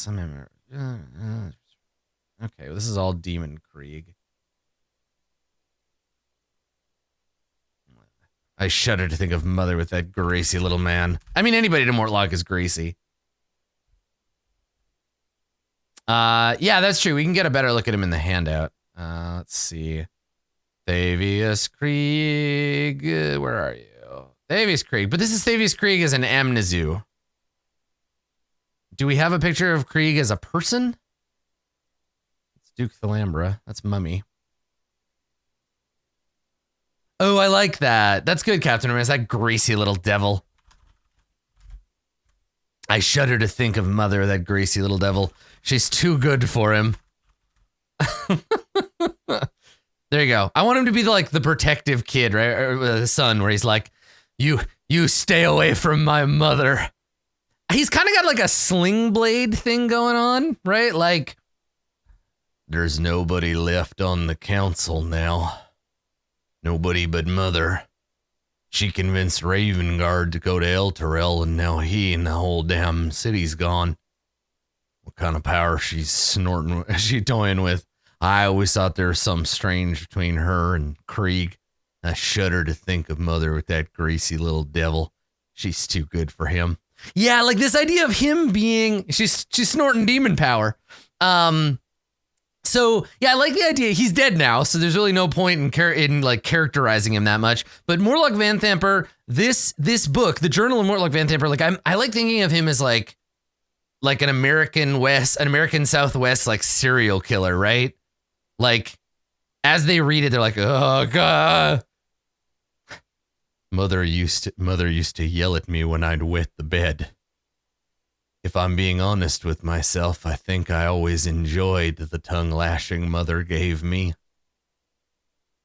okay, well, this is all demon Krieg. I shudder to think of Mother with that greasy little man. I mean, anybody to Mortlock is greasy. Yeah, that's true. We can get a better look at him in the handout. Let's see. Thavius Krieg. Where are you? Thavius Krieg. But this is Thavius Krieg as an Amnezu. Do we have a picture of Krieg as a person? It's Duke Thalambra. That's Mummy. Oh, I like that. That's good, Captain Ramirez. That greasy little devil. I shudder to think of Mother, that greasy little devil. She's too good for him. There you go. I want him to be like the protective kid, right? Or the son, where he's like, you stay away from my mother. He's kind of got like a sling blade thing going on, right? Like, there's nobody left on the council now. Nobody but Mother. She convinced Ravengard to go to Elturel, and now he and the whole damn city's gone. What kind of power she's toying with? I always thought there was something strange between her and Krieg. I shudder to think of Mother with that greasy little devil. She's too good for him. Yeah, like this idea of him being, she's snorting demon power. So yeah, I like the idea. He's dead now, so there's really no point in like characterizing him that much. But Morlock Vanthamper, this book, the Journal of Morlock Vanthamper, like I like thinking of him as like an American Southwest like serial killer, right? Like as they read it, they're like, oh God. Mother used to yell at me when I'd wet the bed. If I'm being honest with myself, I think I always enjoyed the tongue lashing Mother gave me,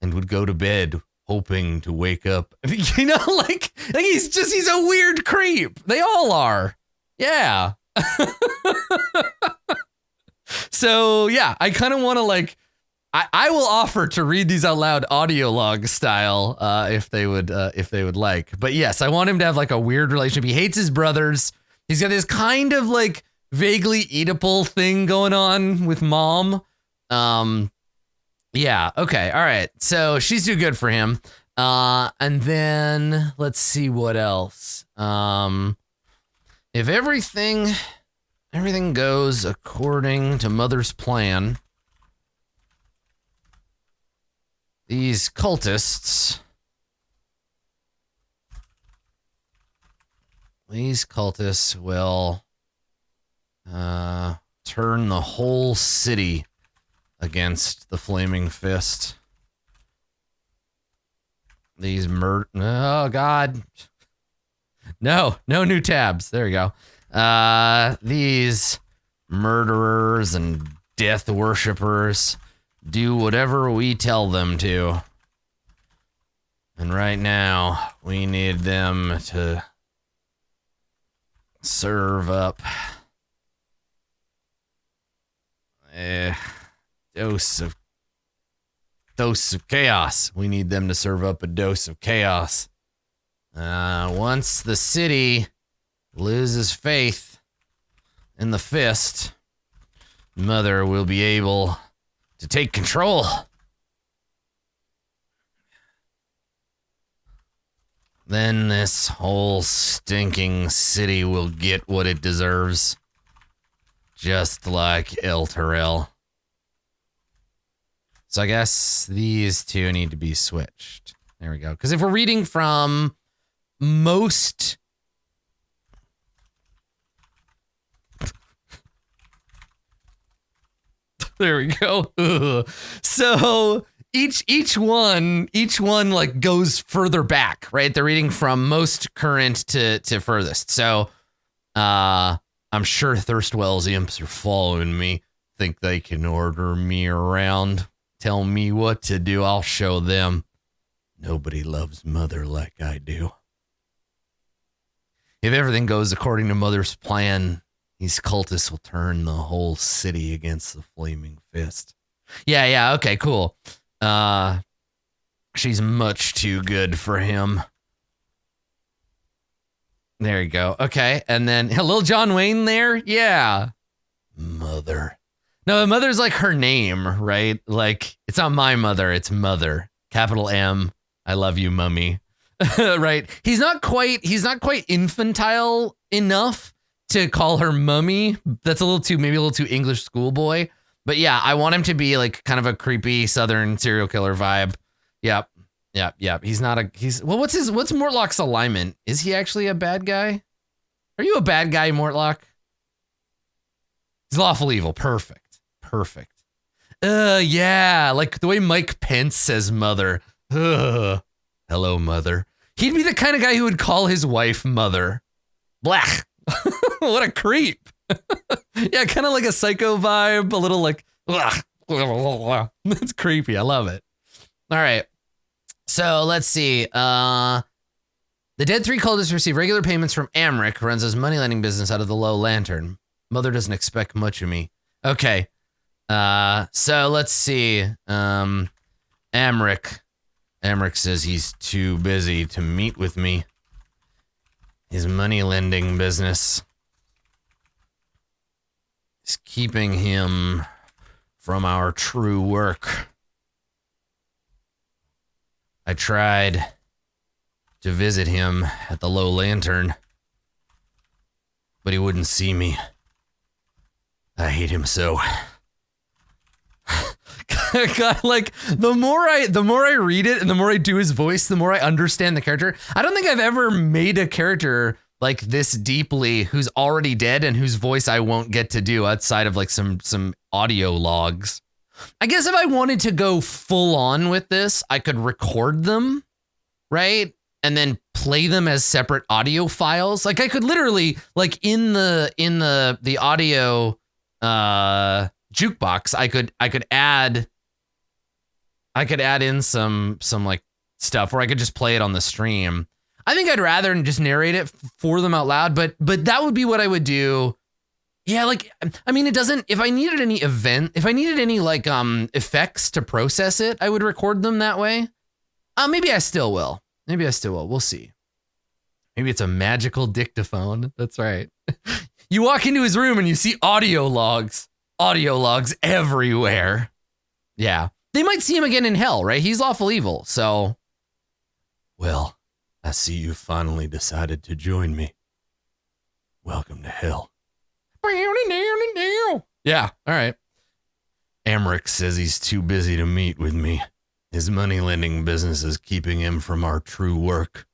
and would go to bed hoping to wake up. You know, like he's a weird creep. They all are. Yeah. So yeah, I kind of want to like, I will offer to read these out loud audio log style if they would like. But yes, I want him to have like a weird relationship. He hates his brothers. He's got this kind of like vaguely Oedipal thing going on with mom. Yeah, okay, all right. So she's too good for him. And then let's see what else. If everything goes according to Mother's plan, these cultists will turn the whole city against the Flaming Fist. These oh God. No new tabs. There we go. These murderers and death worshippers do whatever we tell them to. And right now, we need them to serve up a dose of chaos. We need them to serve up a dose of chaos. Once the city loses faith in the fist, Mother will be able to take control. Then this whole stinking city will get what it deserves. Just like El Terrell. So I guess these two need to be switched. There we go. Because if we're reading from most... There we go. Ugh. So each one like goes further back, right? They're reading from most current to furthest. So I'm sure Thirstwell's imps are following me. Think they can order me around. Tell me what to do. I'll show them. Nobody loves Mother like I do. If everything goes according to Mother's plan, these cultists will turn the whole city against the Flaming Fist. Yeah, okay, cool. She's much too good for him. There you go. Okay, and then Lil John Wayne there? Yeah. Mother. No, Mother's like her name, right? Like, it's not my mother, it's Mother. Capital M. I love you, mummy. Right? He's not quite infantile enough to call her mummy. That's maybe a little too English schoolboy. But yeah, I want him to be like kind of a creepy Southern serial killer vibe. Yep. What's Mortlock's alignment? Is he actually a bad guy? Are you a bad guy, Mortlock? He's lawful evil. Perfect. Yeah, like the way Mike Pence says mother. Hello, Mother. He'd be the kind of guy who would call his wife Mother. Blech. What a creep. Yeah, kind of like a psycho vibe, a little like, that's creepy. I love it. All right. So let's see. The Dead 3 cultists receive regular payments from Amric, who runs his money lending business out of the Low Lantern. Mother doesn't expect much of me. Okay. So let's see. Amric says he's too busy to meet with me. His money lending business is keeping him from our true work. I tried to visit him at the Low Lantern, but he wouldn't see me. I hate him so. God, like the more I read it and the more I do his voice, the more I understand the character. I don't think I've ever made a character like this deeply who's already dead and whose voice I won't get to do outside of like some audio logs. I guess if I wanted to go full on with this, I could record them, right? And then play them as separate audio files. Like I could literally like in the audio jukebox, I could add in some like stuff where I could just play it on the stream. I think I'd rather just narrate it for them out loud, but that would be what I would do Yeah, like, I mean, it doesn't, if I needed any like effects to process it, I would record them that way. Maybe I still will. We'll see. Maybe it's a magical dictaphone. That's right. You walk into his room and you see audio logs everywhere. Yeah. They might see him again in hell, right? He's awful evil. So. Well, I see you finally decided to join me. Welcome to hell. Yeah. All right. Amric says he's too busy to meet with me. His money lending business is keeping him from our true work.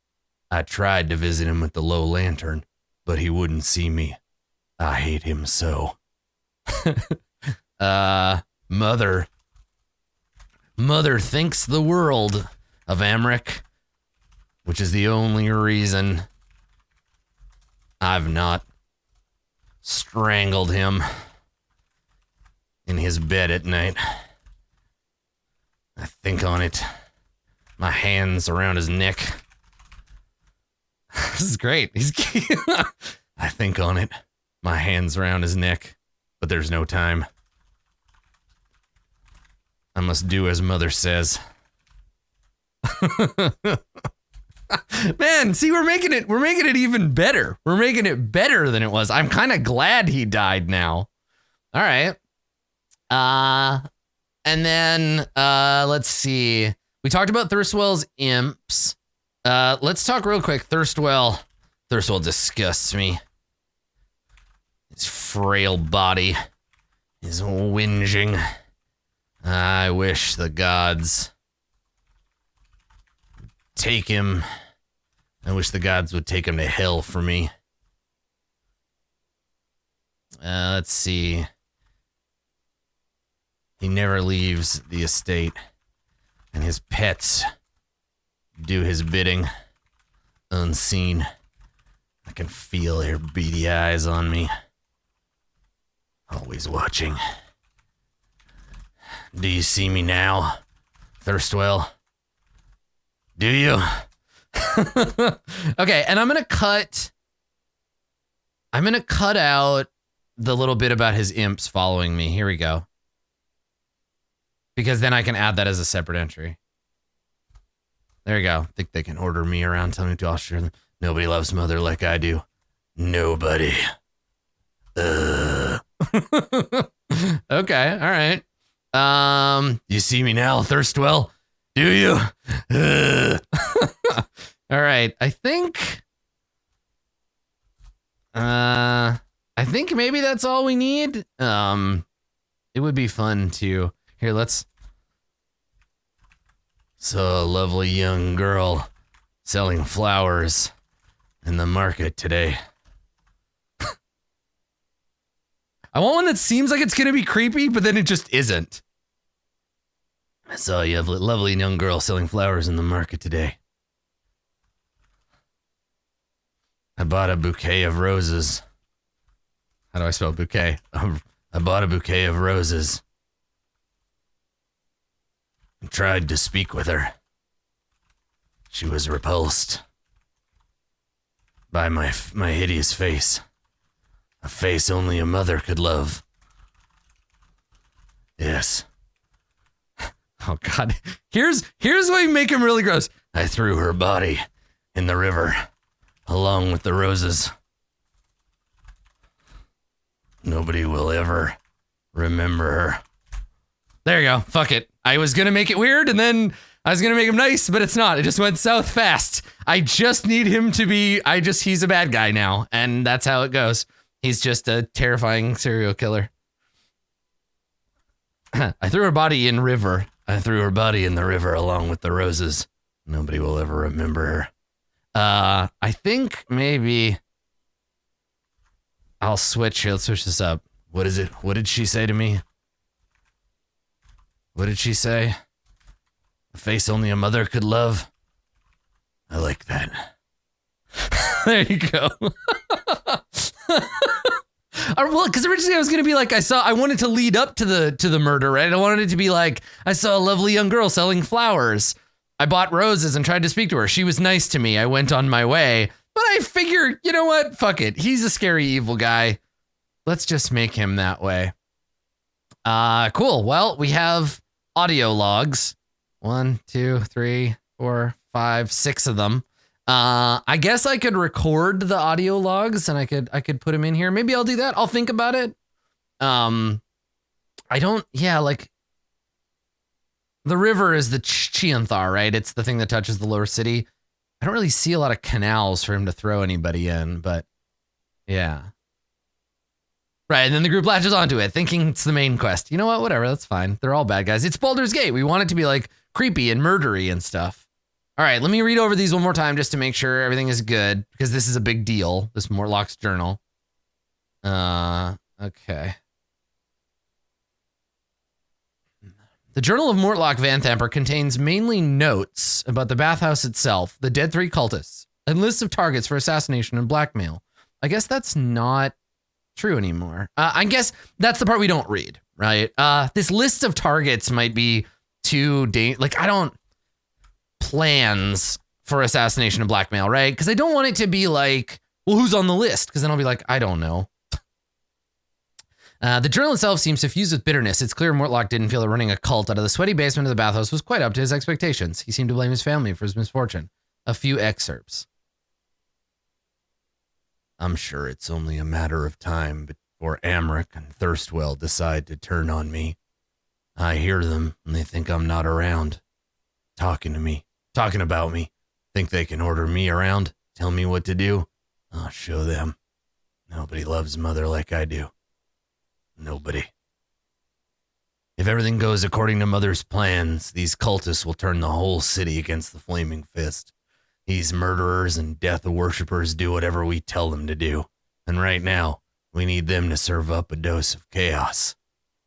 I tried to visit him with the low lantern, but he wouldn't see me. I hate him so. Mother thinks the world of Amric, which is the only reason I've not strangled him in his bed at night. I think on it. My hands around his neck. This is great. I think on it. My hands around his neck. But there's no time. I must do as Mother says. Man, see, we're making it even better. We're making it better than it was. I'm kind of glad he died now. All right. And then, let's see. We talked about Thirstwell's imps. Let's talk real quick. Thirstwell disgusts me. His frail body. His whinging. I wish the gods take him. I wish the gods would take him to hell for me. Let's see. He never leaves the estate, and his pets do his bidding, unseen. I can feel their beady eyes on me, always watching. Do you see me now, Thirstwell? Do you? Okay, and I'm gonna cut out the little bit about his imps following me. Here we go. Because then I can add that as a separate entry. There you go. Think they can order me around, tell me to usher them. Nobody loves Mother like I do. Nobody. Okay, all right. You see me now, Thirstwell? Do you? All right. I think maybe that's all we need. It would be fun to here, let's saw a lovely young girl selling flowers in the market today. I want one that seems like it's gonna be creepy, but then it just isn't. I saw a lovely young girl selling flowers in the market today. I bought a bouquet of roses. How do I spell bouquet? I bought a bouquet of roses. And tried to speak with her. She was repulsed by my hideous face. A face only a mother could love. Yes. Oh God. Here's why you make him really gross. I threw her body in the river along with the roses. Nobody will ever remember her. There you go. Fuck it. I was gonna make it weird and then I was gonna make him nice, but it's not. It just went south fast. I just need him to be, he's a bad guy now, and that's how it goes. He's just a terrifying serial killer. I threw her body in river. I threw her body in the river along with the roses. Nobody will ever remember her. I think maybe I'll switch here. Let's switch this up. What is it? What did she say to me? What did she say? A face only a mother could love. I like that. There you go. Well, because originally I was gonna be like, I wanted to lead up to the murder, right? I wanted it to be like, I saw a lovely young girl selling flowers. I bought roses and tried to speak to her. She was nice to me. I went on my way. But I figure, you know what? Fuck it. He's a scary evil guy. Let's just make him that way. Cool. Well, we have audio logs. 1, 2, 3, 4, 5, 6 of them. I guess I could record the audio logs and I could put them in here. Maybe I'll do that. I'll think about it. Like the river is the Chianthar, right? It's the thing that touches the lower city. I don't really see a lot of canals for him to throw anybody in, but yeah. Right, and then the group latches onto it, thinking it's the main quest. You know what? Whatever, that's fine. They're all bad guys. It's Baldur's Gate. We want it to be like creepy and murdery and stuff. All right, let me read over these one more time just to make sure everything is good, because this is a big deal, this Mortlock's journal. Okay. The Journal of Mortlock Vanthamper contains mainly notes about the Bathhouse itself, the dead 3 cultists, and lists of targets for assassination and blackmail. I guess that's not true anymore. I guess that's the part we don't read, right? This list of targets might be too plans for assassination and blackmail, right? Because I don't want it to be like, well, who's on the list? Because then I'll be like, I don't know. The journal itself seems suffused with bitterness. It's clear Mortlock didn't feel that running a cult out of the sweaty basement of the bathhouse was quite up to his expectations. He seemed to blame his family for his misfortune. A few excerpts. I'm sure it's only a matter of time before Amric and Thirstwell decide to turn on me. I hear them and they think I'm not around. Talking about me. Think they can order me around? Tell me what to do? I'll show them. Nobody loves Mother like I do. Nobody. If everything goes according to Mother's plans, these cultists will turn the whole city against the Flaming Fist. These murderers and death worshippers do whatever we tell them to do. And right now, we need them to serve up a dose of chaos.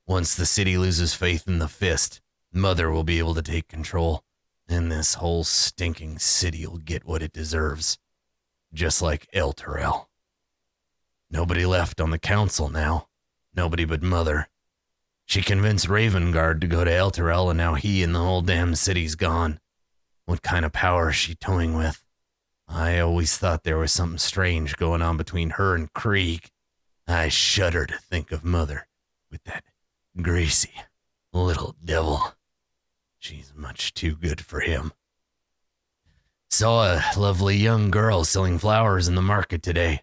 Once the city loses faith in the Fist, Mother will be able to take control, and this whole stinking city will get what it deserves. Just like Elturel. Nobody left on the council now. Nobody but Mother. She convinced Ravengard to go to Elturel, and now he and the whole damn city's gone. What kind of power is she toying with? I always thought there was something strange going on between her and Krieg. I shudder to think of Mother with that greasy little devil. She's much too good for him. Saw a lovely young girl selling flowers in the market today.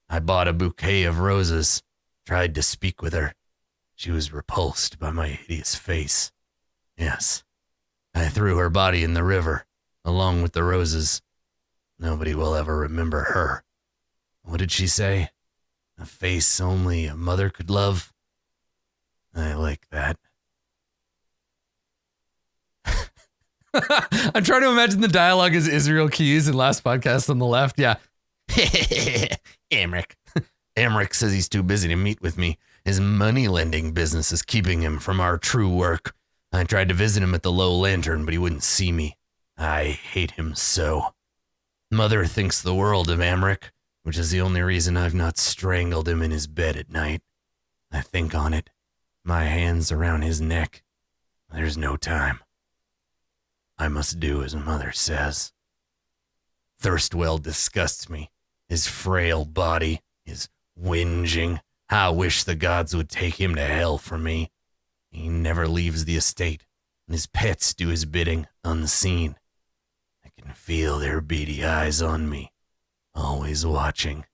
I bought a bouquet of roses. Tried to speak with her. She was repulsed by my hideous face. Yes, I threw her body in the river, along with the roses. Nobody will ever remember her. What did she say? A face only a mother could love? I like that. I'm trying to imagine the dialogue as Israel Keys in Last Podcast on the left. Yeah. Amric. Amric says he's too busy to meet with me. His money-lending business is keeping him from our true work. I tried to visit him at the Low Lantern, but he wouldn't see me. I hate him so. Mother thinks the world of Amric, which is the only reason I've not strangled him in his bed at night. I think on it. My hands around his neck. There's no time. I must do as Mother says. Thirstwell disgusts me. His frail body, his whinging. I wish the gods would take him to hell for me. He never leaves the estate, and his pets do his bidding unseen. I can feel their beady eyes on me, always watching.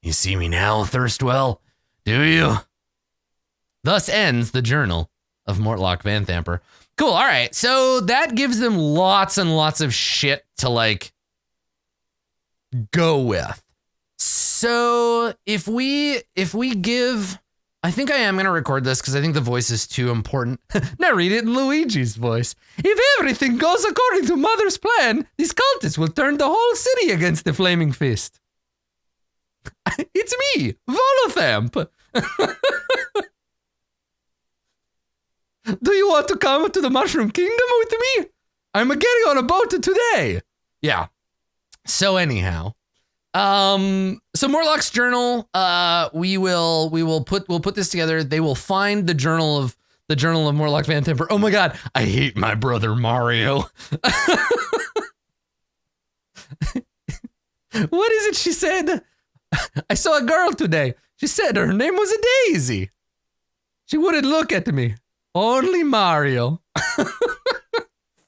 You see me now, Thirstwell? Do you? Thus ends the Journal of Mortlock Vanthamper. Cool, all right. So that gives them lots and lots of shit to, go with. So if we give, I think I am going to record this because I think the voice is too important. Now read it in Luigi's voice. If everything goes according to Mother's plan, these cultists will turn the whole city against the Flaming Fist. It's me, Volothamp. Do you want to come to the Mushroom Kingdom with me? I'm getting on a boat today. Yeah. So anyhow, so Mortlock's journal, we'll put this together. They will find the journal of Mortlock Vanthamper. Oh my God, I hate my brother Mario. What is it she said? I saw a girl today. She said her name was a Daisy. She wouldn't look at me. Only Mario.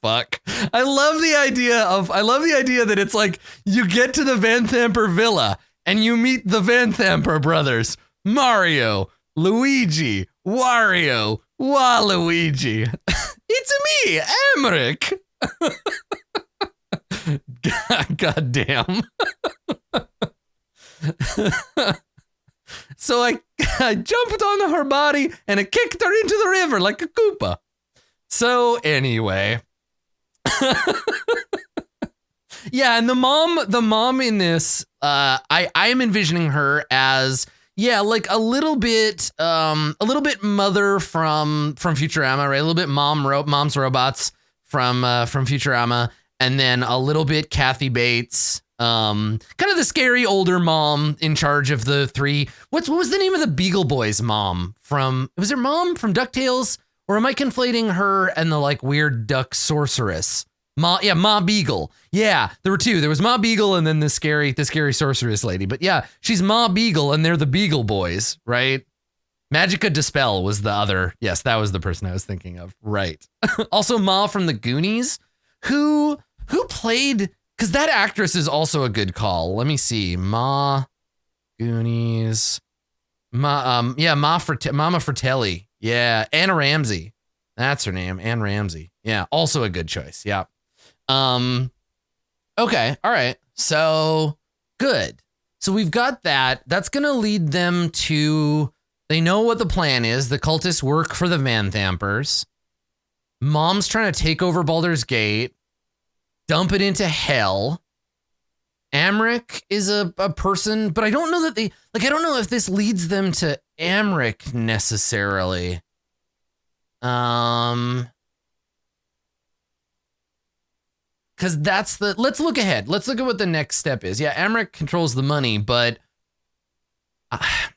Fuck. I love the idea that it's like you get to the Van Thamper villa and you meet the Van Thamper brothers. Mario, Luigi, Wario, Waluigi. It's me, Emmerich. God damn. So I jumped on her body and I kicked her into the river like a Koopa. So anyway. Yeah, and the mom in this, I am envisioning her as, yeah, like a little bit mother from Futurama, right? A little bit mom's robots from Futurama, and then a little bit Kathy Bates, kind of the scary older mom in charge of the three. What was the name of the Beagle Boys' mom was her mom from DuckTales? Or am I conflating her and the like weird duck sorceress? Ma Beagle. Yeah, there were two. There was Ma Beagle and then the scary sorceress lady. But yeah, she's Ma Beagle and they're the Beagle Boys, right? Magica Dispel was the other. Yes, that was the person I was thinking of. Right. Also Ma from the Goonies, who played, because that actress is also a good call. Let me see. Ma Goonies. Mama Fratelli. Yeah, Anna Ramsey. That's her name, Anne Ramsey. Yeah, also a good choice. Yeah. Okay, all right. So, good. So we've got that. That's going to lead them to, they know what the plan is. The cultists work for the Van Thampers. Mom's trying to take over Baldur's Gate, dump it into hell. Amric is a person, but I don't know that I don't know if this leads them to Amric necessarily. Because let's look ahead. Let's look at what the next step is. Yeah, Amric controls the money, but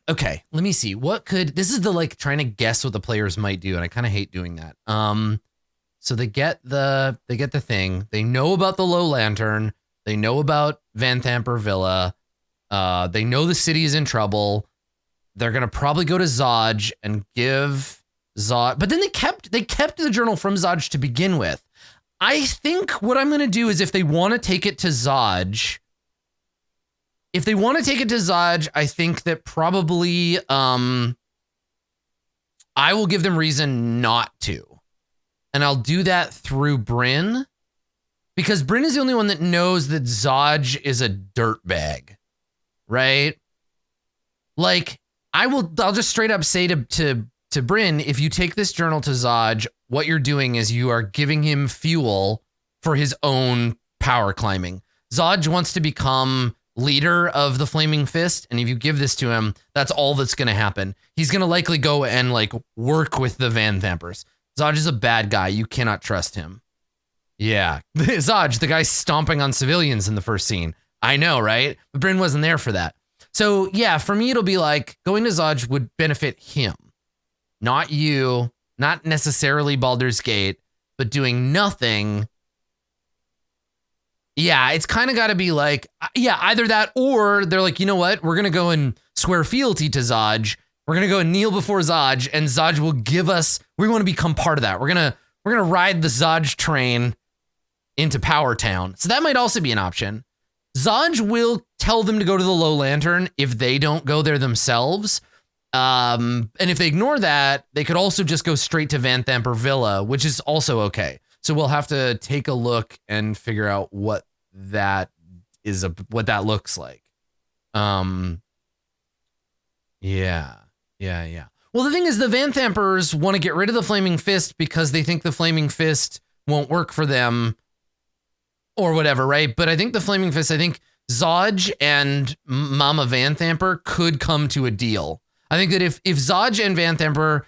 okay, let me see. This is the like trying to guess what the players might do, and I kind of hate doing that. So they get the thing. They know about the Low Lantern. They know about Van Thamper Villa. They know the city is in trouble. They're gonna probably go to Zodge and give Zodge, but then they kept the journal from Zodge to begin with. I think what I'm gonna do is if they want to take it to Zodge, I think that probably I will give them reason not to, and I'll do that through Bryn. Because Bryn is the only one that knows that Zodge is a dirtbag, right? Like, I'll just straight up say to Bryn, if you take this journal to Zodge, what you're doing is you are giving him fuel for his own power climbing. Zodge wants to become leader of the Flaming Fist, and if you give this to him, that's all that's going to happen. He's going to likely go and like work with the Van Thampers. Zodge is a bad guy. You cannot trust him. Yeah, Zodge, the guy stomping on civilians in the first scene. I know, right? But Bryn wasn't there for that. So yeah, for me, it'll be like going to Zodge would benefit him, not you, not necessarily Baldur's Gate, but doing nothing. Yeah, it's kind of got to be like, yeah, either that or they're like, you know what? We're going to go and swear fealty to Zodge. We're going to go and kneel before Zodge, and Zodge will give us, we want to become part of that. We're going to ride the Zodge train into Power Town. So that might also be an option. Zodge will tell them to go to the Low Lantern if they don't go there themselves. And if they ignore that, they could also just go straight to Van Thamper Villa, which is also okay. So we'll have to take a look and figure out what that is, what that looks like. Yeah. Well, the thing is, the Van Thampers want to get rid of the Flaming Fist because they think the Flaming Fist won't work for them or whatever, right? But I think the Flaming Fist, I think Zodge and Mama Van Thamper could come to a deal. I think that if Zodge and Van Thamper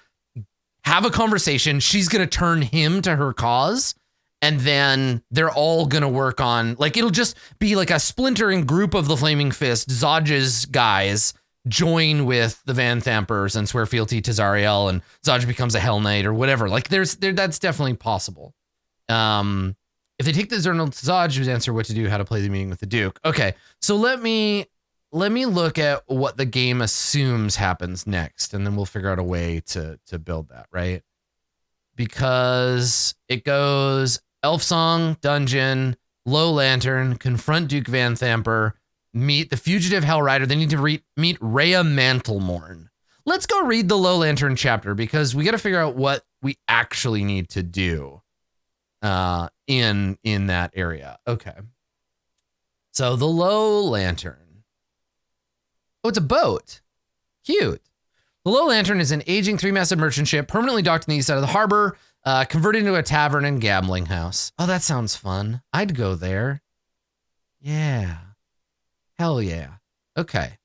have a conversation, she's going to turn him to her cause, and then they're all going to work on, like, it'll just be like a splintering group of the Flaming Fist. Zodge's guys join with the Van Thampers and swear fealty to Zariel, and Zodge becomes a Hell Knight or whatever. Like, that's definitely possible. If they take the journal to Zodge, would answer what to do, how to play the meeting with the Duke. Okay, so let me let me look at what the game assumes happens next, and then we'll figure out a way to build that, right? Because it goes Elf Song, Dungeon, Low Lantern, confront Duke Van Thamper, meet the fugitive Hellrider. They need to meet Rhea Mantlemorn. Let's go read the Low Lantern chapter because we got to figure out what we actually need to do in that area. Okay. So the Low Lantern. Oh, it's a boat. Cute. The Low Lantern is an aging 3-masted merchant ship permanently docked on the east side of the harbor, converted into a tavern and gambling house. Oh, that sounds fun. I'd go there. Yeah. Hell yeah. Okay.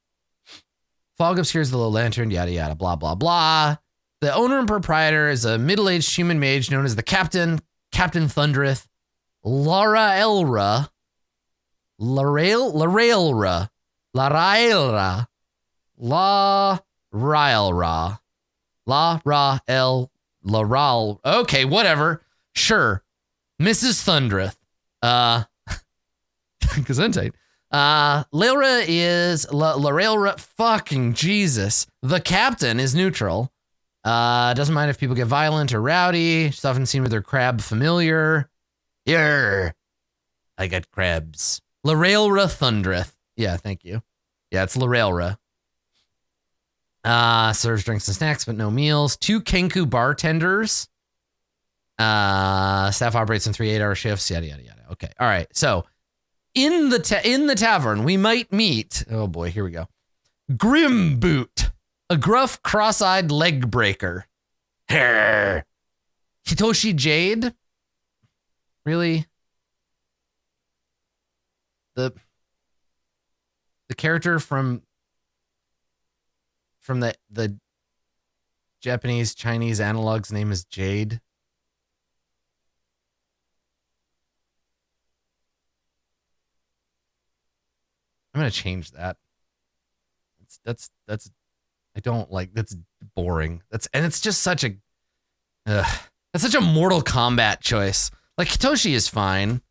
Fog obscures the Low Lantern, yada, yada, blah, blah, blah. The owner and proprietor is a middle-aged human mage known as the Captain Thundereth, Laraelra, Laraelra, Laral. Okay, whatever. Sure. Mrs. Thundereth. Gesundheit. Lailra is Laraelra. Fucking Jesus. The captain is neutral. Doesn't mind if people get violent or rowdy. She's often seen with her crab familiar. Yer. I got crabs. Laraelra Thundereth. Yeah, thank you. Yeah, it's Laraelra. Serves drinks and snacks, but no meals. 2 Kenku bartenders. Staff operates in 3 8-hour shifts. Yada, yada, yada. Okay. All right. So in the tavern, we might meet. Oh boy, here we go. Grim Boot, a gruff, cross-eyed leg breaker. Hitoshi Jade. Really? The character from the Japanese Chinese analog's name is Jade. I'm gonna change that. That's I don't like, that's boring. It's just such a that's such a Mortal Kombat choice. Like Hitoshi is fine.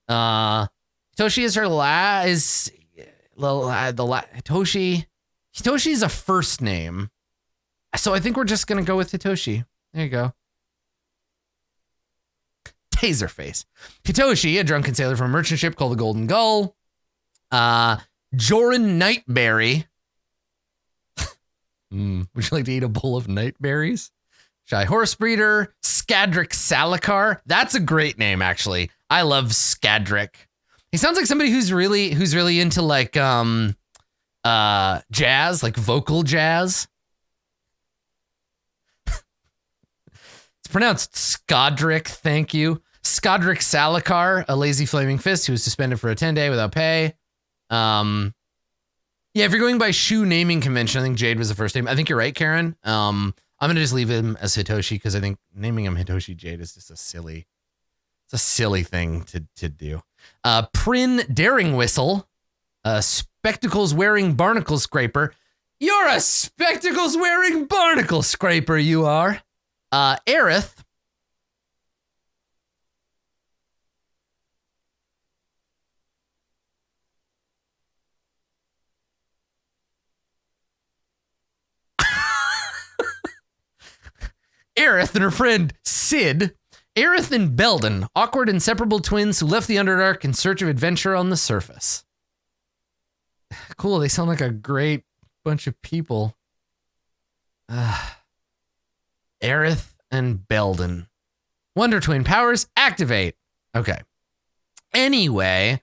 Hitoshi is Hitoshi is a first name. So I think we're just going to go with Hitoshi. There you go. Taserface. Hitoshi, a drunken sailor from a merchant ship called the Golden Gull. Joran Nightberry. Would you like to eat a bowl of nightberries? Shy Horse Breeder. Skadric Salikar. That's a great name, actually. I love Skadric. He sounds like somebody who's really into like jazz, like vocal jazz. It's pronounced Skadric, thank you. Skadric Salikar, a lazy flaming fist who was suspended for a 10-day without pay. Yeah, if you're going by shoe naming convention, I think Jade was the first name. I think you're right, Karen. I'm gonna just leave him as Hitoshi because I think naming him Hitoshi Jade is just a silly thing to do. Prin Daring Whistle, spectacles wearing barnacle scraper. You're a spectacles wearing barnacle scraper, you are. Aerith. Aerith and her friend Sid. Aerith and Belden, awkward inseparable twins who left the Underdark in search of adventure on the surface. Cool, they sound like a great bunch of people. Aerith and Belden. Wonder Twin powers, activate. Okay. Anyway,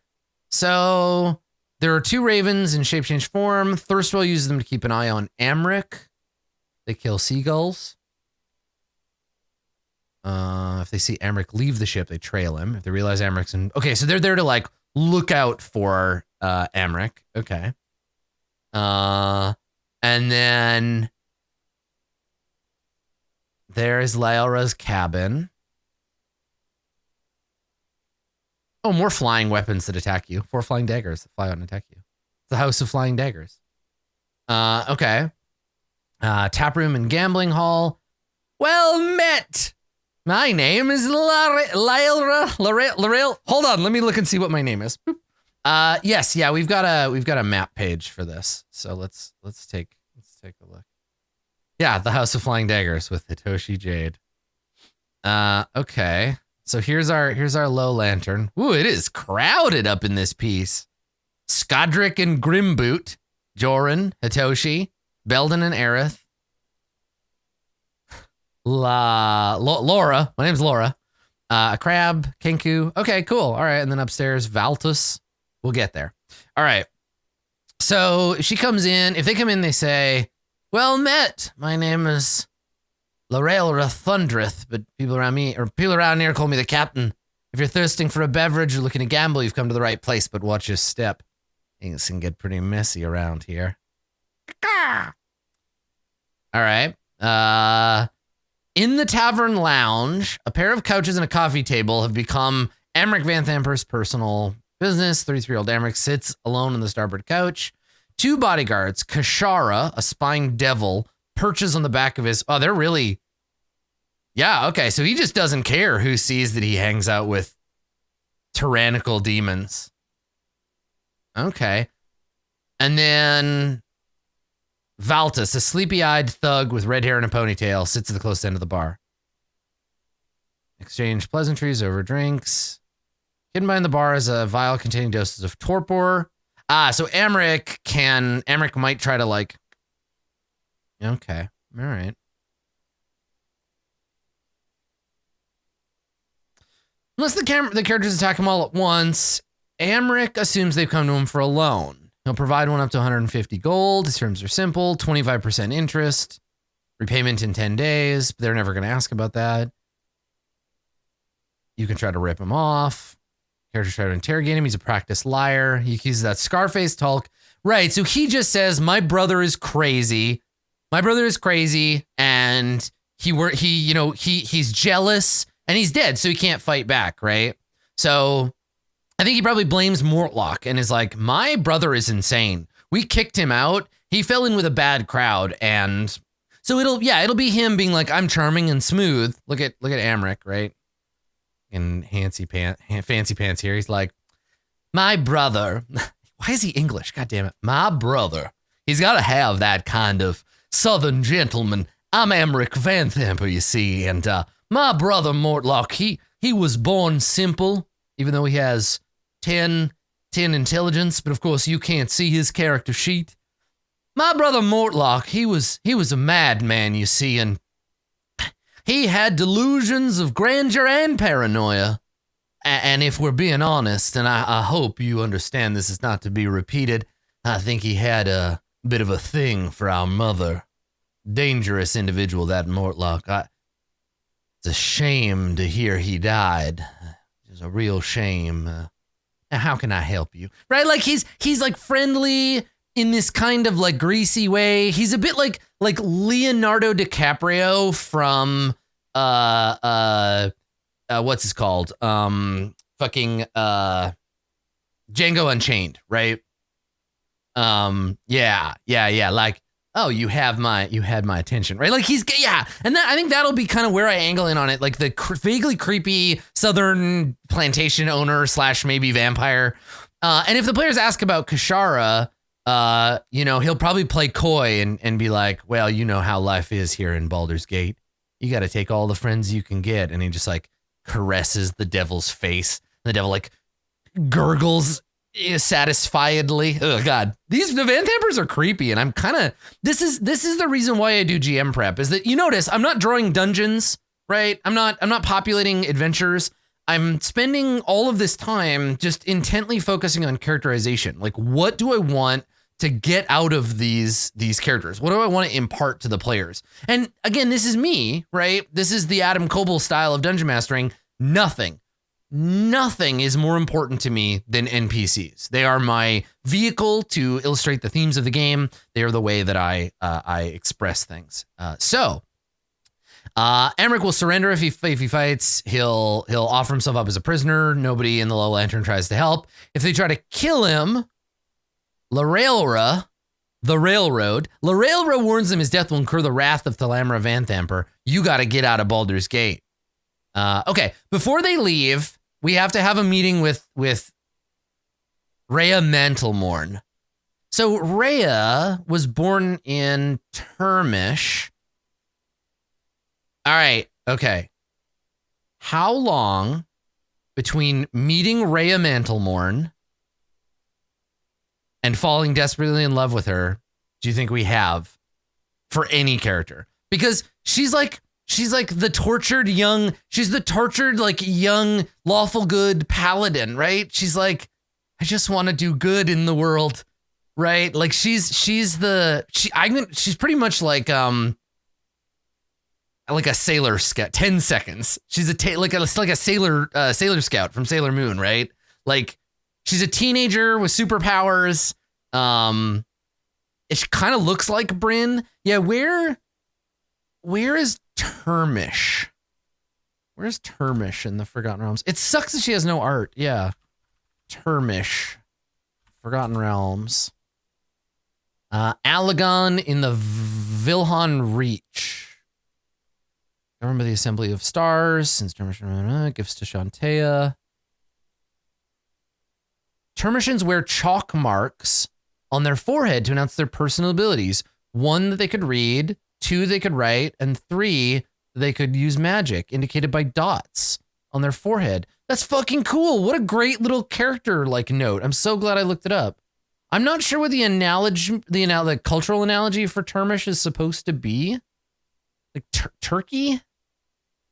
so there are 2 ravens in shape-change form. Thirstwell uses them to keep an eye on Amric. They kill seagulls. If they see Amric leave the ship, they trail him. If they realize Amric's in... Okay, so they're there to, like, look out for Amric. Okay. And then there's Laelra's cabin. Oh, more flying weapons that attack you. 4 flying daggers that fly out and attack you. It's the House of Flying Daggers. Okay. Taproom and gambling hall. Well met! My name is Laelra. Hold on, let me look and see what my name is. Yes, yeah, we've got a map page for this. So let's take a look. Yeah, the House of Flying Daggers with Hitoshi Jade. Okay. So here's our low lantern. Ooh, it is crowded up in this piece. Skadric and Grimboot, Joran, Hitoshi, Belden and Aerith. Laura. My name's Laura. A crab, Kenku. Okay, cool. All right, and then upstairs, Valtus. We'll get there. All right. So she comes in. If they come in, they say, "Well met. My name is Lorelra Thundreth, but people around here call me the captain. If you're thirsting for a beverage or looking to gamble, you've come to the right place, but watch your step. Things can get pretty messy around here." All right. In the tavern lounge, a pair of couches and a coffee table have become Amric Vanthamper's personal business. 33-year-old Amric sits alone on the starboard couch. Two bodyguards, Kashara, a spying devil, perches on the back of his... Oh, they're really... Yeah, okay, so he just doesn't care who sees that he hangs out with tyrannical demons. Okay. And then Valtus, a sleepy-eyed thug with red hair and a ponytail, sits at the close end of the bar. Exchange pleasantries over drinks. Hidden behind the bar is a vial containing doses of torpor. So Amric might try to like... Okay, all right. Unless the characters attack him all at once, Amric assumes they've come to him for a loan. He'll provide one up to 150 gold. His terms are simple, 25% interest, repayment in 10 days. They're never going to ask about that. You can try to rip him off. Characters try to interrogate him. He's a practiced liar. He uses that Scarface talk. Right, so he just says, my brother is crazy. My brother is crazy, and he's jealous, and he's dead, so he can't fight back, right? So I think he probably blames Mortlock and is like, my brother is insane. We kicked him out. He fell in with a bad crowd, and so it'll be him being like, I'm charming and smooth. Look at Amric, right? And fancy pants here. He's like, my brother. Why is he English? God damn it. My brother. He's got to have that kind of Southern gentleman. I'm Amric Vanthamper, you see, and my brother Mortlock, he was born simple, even though he has 10 intelligence, but of course you can't see his character sheet. My brother Mortlock, he was a madman, you see, and he had delusions of grandeur and paranoia. And if we're being honest, and I hope you understand this is not to be repeated, I think he had a bit of a thing for our mother. Dangerous individual, that Mortlock. It's a shame to hear he died. It's a real shame. How can I help you? Right? Like he's like friendly in this kind of like greasy way. He's a bit like Leonardo DiCaprio from what's his called? Django Unchained, right? Yeah. Like, oh, you had my attention, right? Like and I think that'll be kind of where I angle in on it, like the vaguely creepy Southern plantation owner / maybe vampire. And if the players ask about Kashara, he'll probably play coy and be like, well, you know how life is here in Baldur's Gate. You got to take all the friends you can get, and he just like caresses the devil's face. The devil like gurgles satisfiedly. Oh God, the Vanthampers are creepy, and I'm kind of this is the reason why I do GM prep, is that you notice I'm not drawing dungeons, right? I'm not populating adventures. I'm spending all of this time just intently focusing on characterization. Like, what do I want to get out of these characters? What do I want to impart to the players? And again, this is me, right? This is the Adam Coble style of dungeon mastering. Nothing is more important to me than NPCs. They are my vehicle to illustrate the themes of the game. They are the way that I express things. So Amric will surrender if he fights. He'll offer himself up as a prisoner. Nobody in the Low Lantern tries to help. If they try to kill him, Lorelra, the Railroad, Lorelra warns them his death will incur the wrath of Thalamra Vanthamper. You got to get out of Baldur's Gate. Okay, before they leave, we have to have a meeting with Rhea Mantlemorn. So Rhea was born in Termish. All right. Okay. How long between meeting Rhea Mantlemorn and falling desperately in love with her do you think we have for any character? Because she's like the tortured young lawful good paladin, right? She's like, I just want to do good in the world, right? Like she's pretty much like a Sailor Scout. 10 seconds. She's like a Sailor Scout from Sailor Moon, right? Like she's a teenager with superpowers. It kind of looks like Bryn. Yeah, where is Termish? Where's Termish in the Forgotten Realms? It sucks that she has no art. Yeah. Termish. Forgotten Realms. Allagon in the Vilhan Reach. Governed by the Assembly of Stars. Since Termish gifts to Shantea. Termishans wear chalk marks on their forehead to announce their personal abilities. 1, that they could read. 2, they could write. And 3, they could use magic, indicated by dots on their forehead. That's fucking cool. What a great little character like note. I'm so glad I looked it up. I'm not sure what the cultural analogy for Termish is supposed to be. Like Turkey?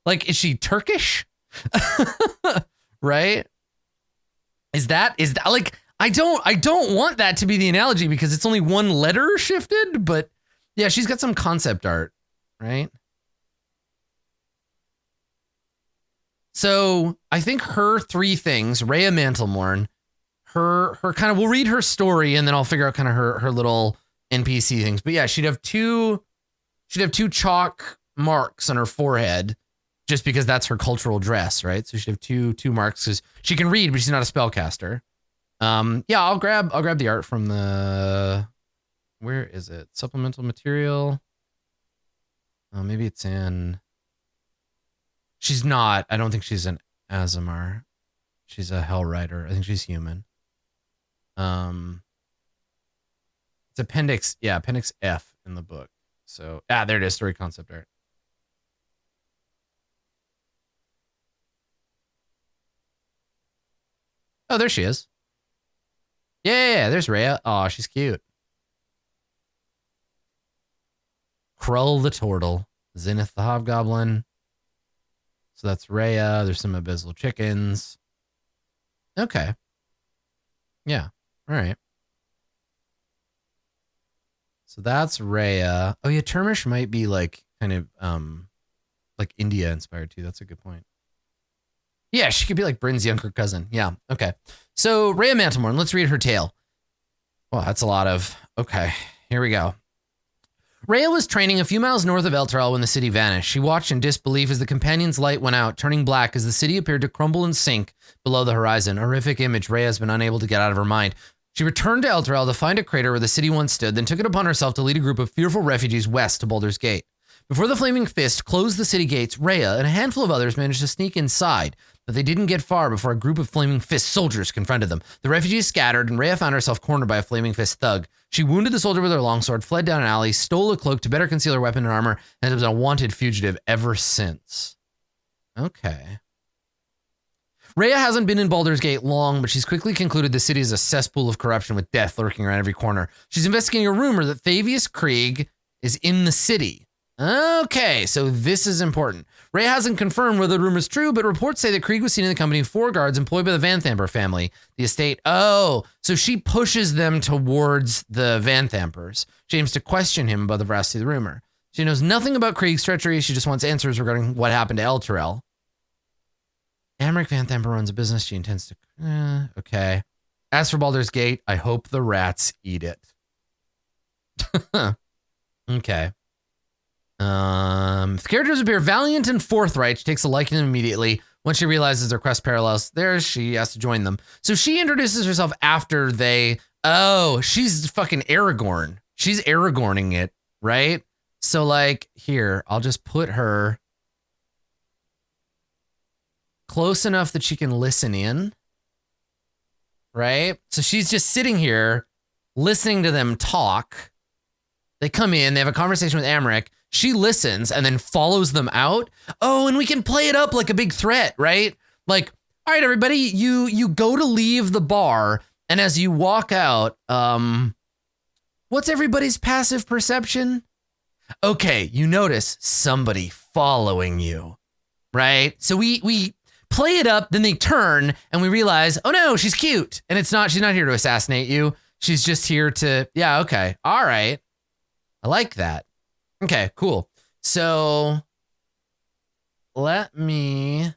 Like, is she Turkish? Right? Is that like, I don't want that to be the analogy because it's only one letter shifted, but yeah, she's got some concept art, right? So I think her 3 things, Rhea Mantlemorn, her kind of, we'll read her story and then I'll figure out kind of her little NPC things. But yeah, she'd have two chalk marks on her forehead just because that's her cultural dress, right? So she'd have two marks because she can read, but she's not a spellcaster. Yeah, I'll grab the art from the, where is it? Supplemental material. Oh, maybe it's in, she's not, I don't think she's an Azamar. She's a Hell Rider. I think she's human. It's appendix F in the book. So, there it is, story concept art. Oh, there she is. Yeah, there's Rhea. Oh, she's cute. Krull the Turtle. Zenith the Hobgoblin. So that's Rhea. There's some Abyssal chickens. Okay. Yeah. All right. So that's Rhea. Oh yeah, Termish might be like kind of like India inspired too. That's a good point. Yeah, she could be like Bryn's younger cousin. Yeah. Okay. So Rhea Mantlemorn, let's read her tale. Well, that's a lot of, okay, here we go. Rhea was training a few miles north of Elturel when the city vanished. She watched in disbelief as the companion's light went out, turning black as the city appeared to crumble and sink below the horizon. A horrific image Rhea has been unable to get out of her mind. She returned to Elturel to find a crater where the city once stood, then took it upon herself to lead a group of fearful refugees west to Baldur's Gate. Before the Flaming Fist closed the city gates, Rhea and a handful of others managed to sneak inside, but they didn't get far before a group of Flaming Fist soldiers confronted them. The refugees scattered, and Rhea found herself cornered by a Flaming Fist thug. She wounded the soldier with her longsword, fled down an alley, stole a cloak to better conceal her weapon and armor, and has been a wanted fugitive ever since. Okay. Rhea hasn't been in Baldur's Gate long, but she's quickly concluded the city is a cesspool of corruption with death lurking around every corner. She's investigating a rumor that Thavius Krieg is in the city. Okay, so this is important. Rhea hasn't confirmed whether the rumor is true, but reports say that Krieg was seen in the company of 4 guards employed by the Vanthamper family. The estate, so she pushes them towards the Vanthampers. She aims to question him about the veracity of the rumor. She knows nothing about Krieg's treachery. She just wants answers regarding what happened to Elturel. Amric Vanthamper runs a business. She intends to... okay. As for Baldur's Gate, I hope the rats eat it. Okay. The characters appear valiant and forthright. She takes a liking to them immediately. Once she realizes their quest parallels, she has to join them. So she introduces herself after they... Oh, she's fucking Aragorn. She's Aragorning it, right? So like, here, I'll just put her close enough that she can listen in right? So she's just sitting here listening to them talk. They come in, they have a conversation with Amric. She listens and then follows them out. Oh, and we can play it up like a big threat, right? Like, all right, everybody, you go to leave the bar, and as you walk out, what's everybody's passive perception? Okay, you notice somebody following you, right? So we play it up, then they turn, and we realize, oh no, she's cute. And she's not here to assassinate you. She's just here to, yeah, okay, all right. I like that. Okay, cool. So let me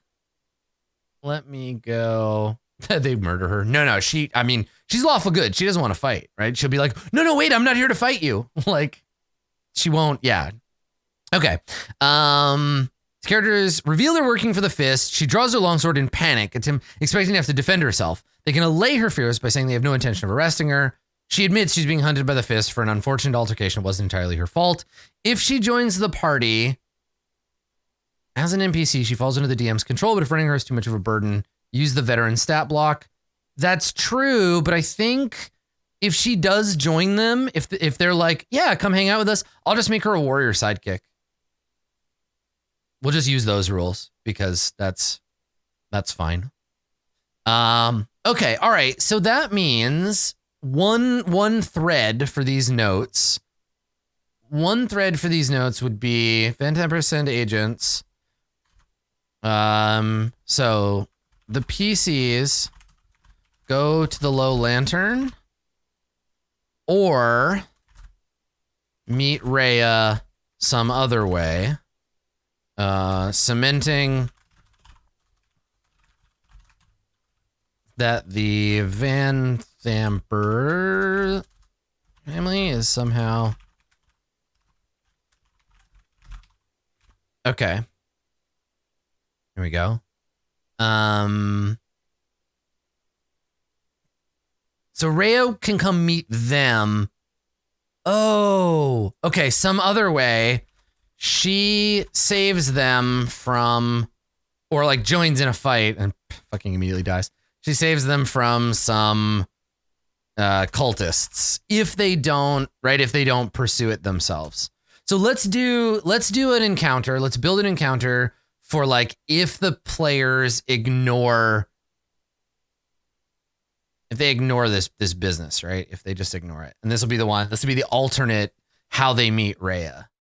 go. They murder her. No, she's lawful good. She doesn't want to fight, right? She'll be like, no, wait, I'm not here to fight you. Like, she won't, yeah. Okay. Characters reveal they're working for the Fist. She draws her longsword in panic, expecting to have to defend herself. They can allay her fears by saying they have no intention of arresting her. She admits she's being hunted by the Fist for an unfortunate altercation. It wasn't entirely her fault. If she joins the party as an NPC, she falls under the DM's control, but if running her is too much of a burden, use the veteran stat block. That's true, but I think if she does join them, if they're like, yeah, come hang out with us, I'll just make her a warrior sidekick. We'll just use those rules because that's fine. Okay, all right. So that means one thread for these notes. One thread for these notes would be 10% agents. So the PCs go to the low lantern or meet Rhea some other way. Cementing that the Van Thamper family is somehow okay. Here we go. So Rhea can come meet them. Oh, okay. Some other way. She saves them from, or like joins in a fight and fucking immediately dies. She saves them from some cultists if they don't pursue it themselves. So let's do an encounter. Let's build an encounter for like if the players ignore this business, right? If they just ignore it. And this will be the one. This will be the alternate how they meet Rhea.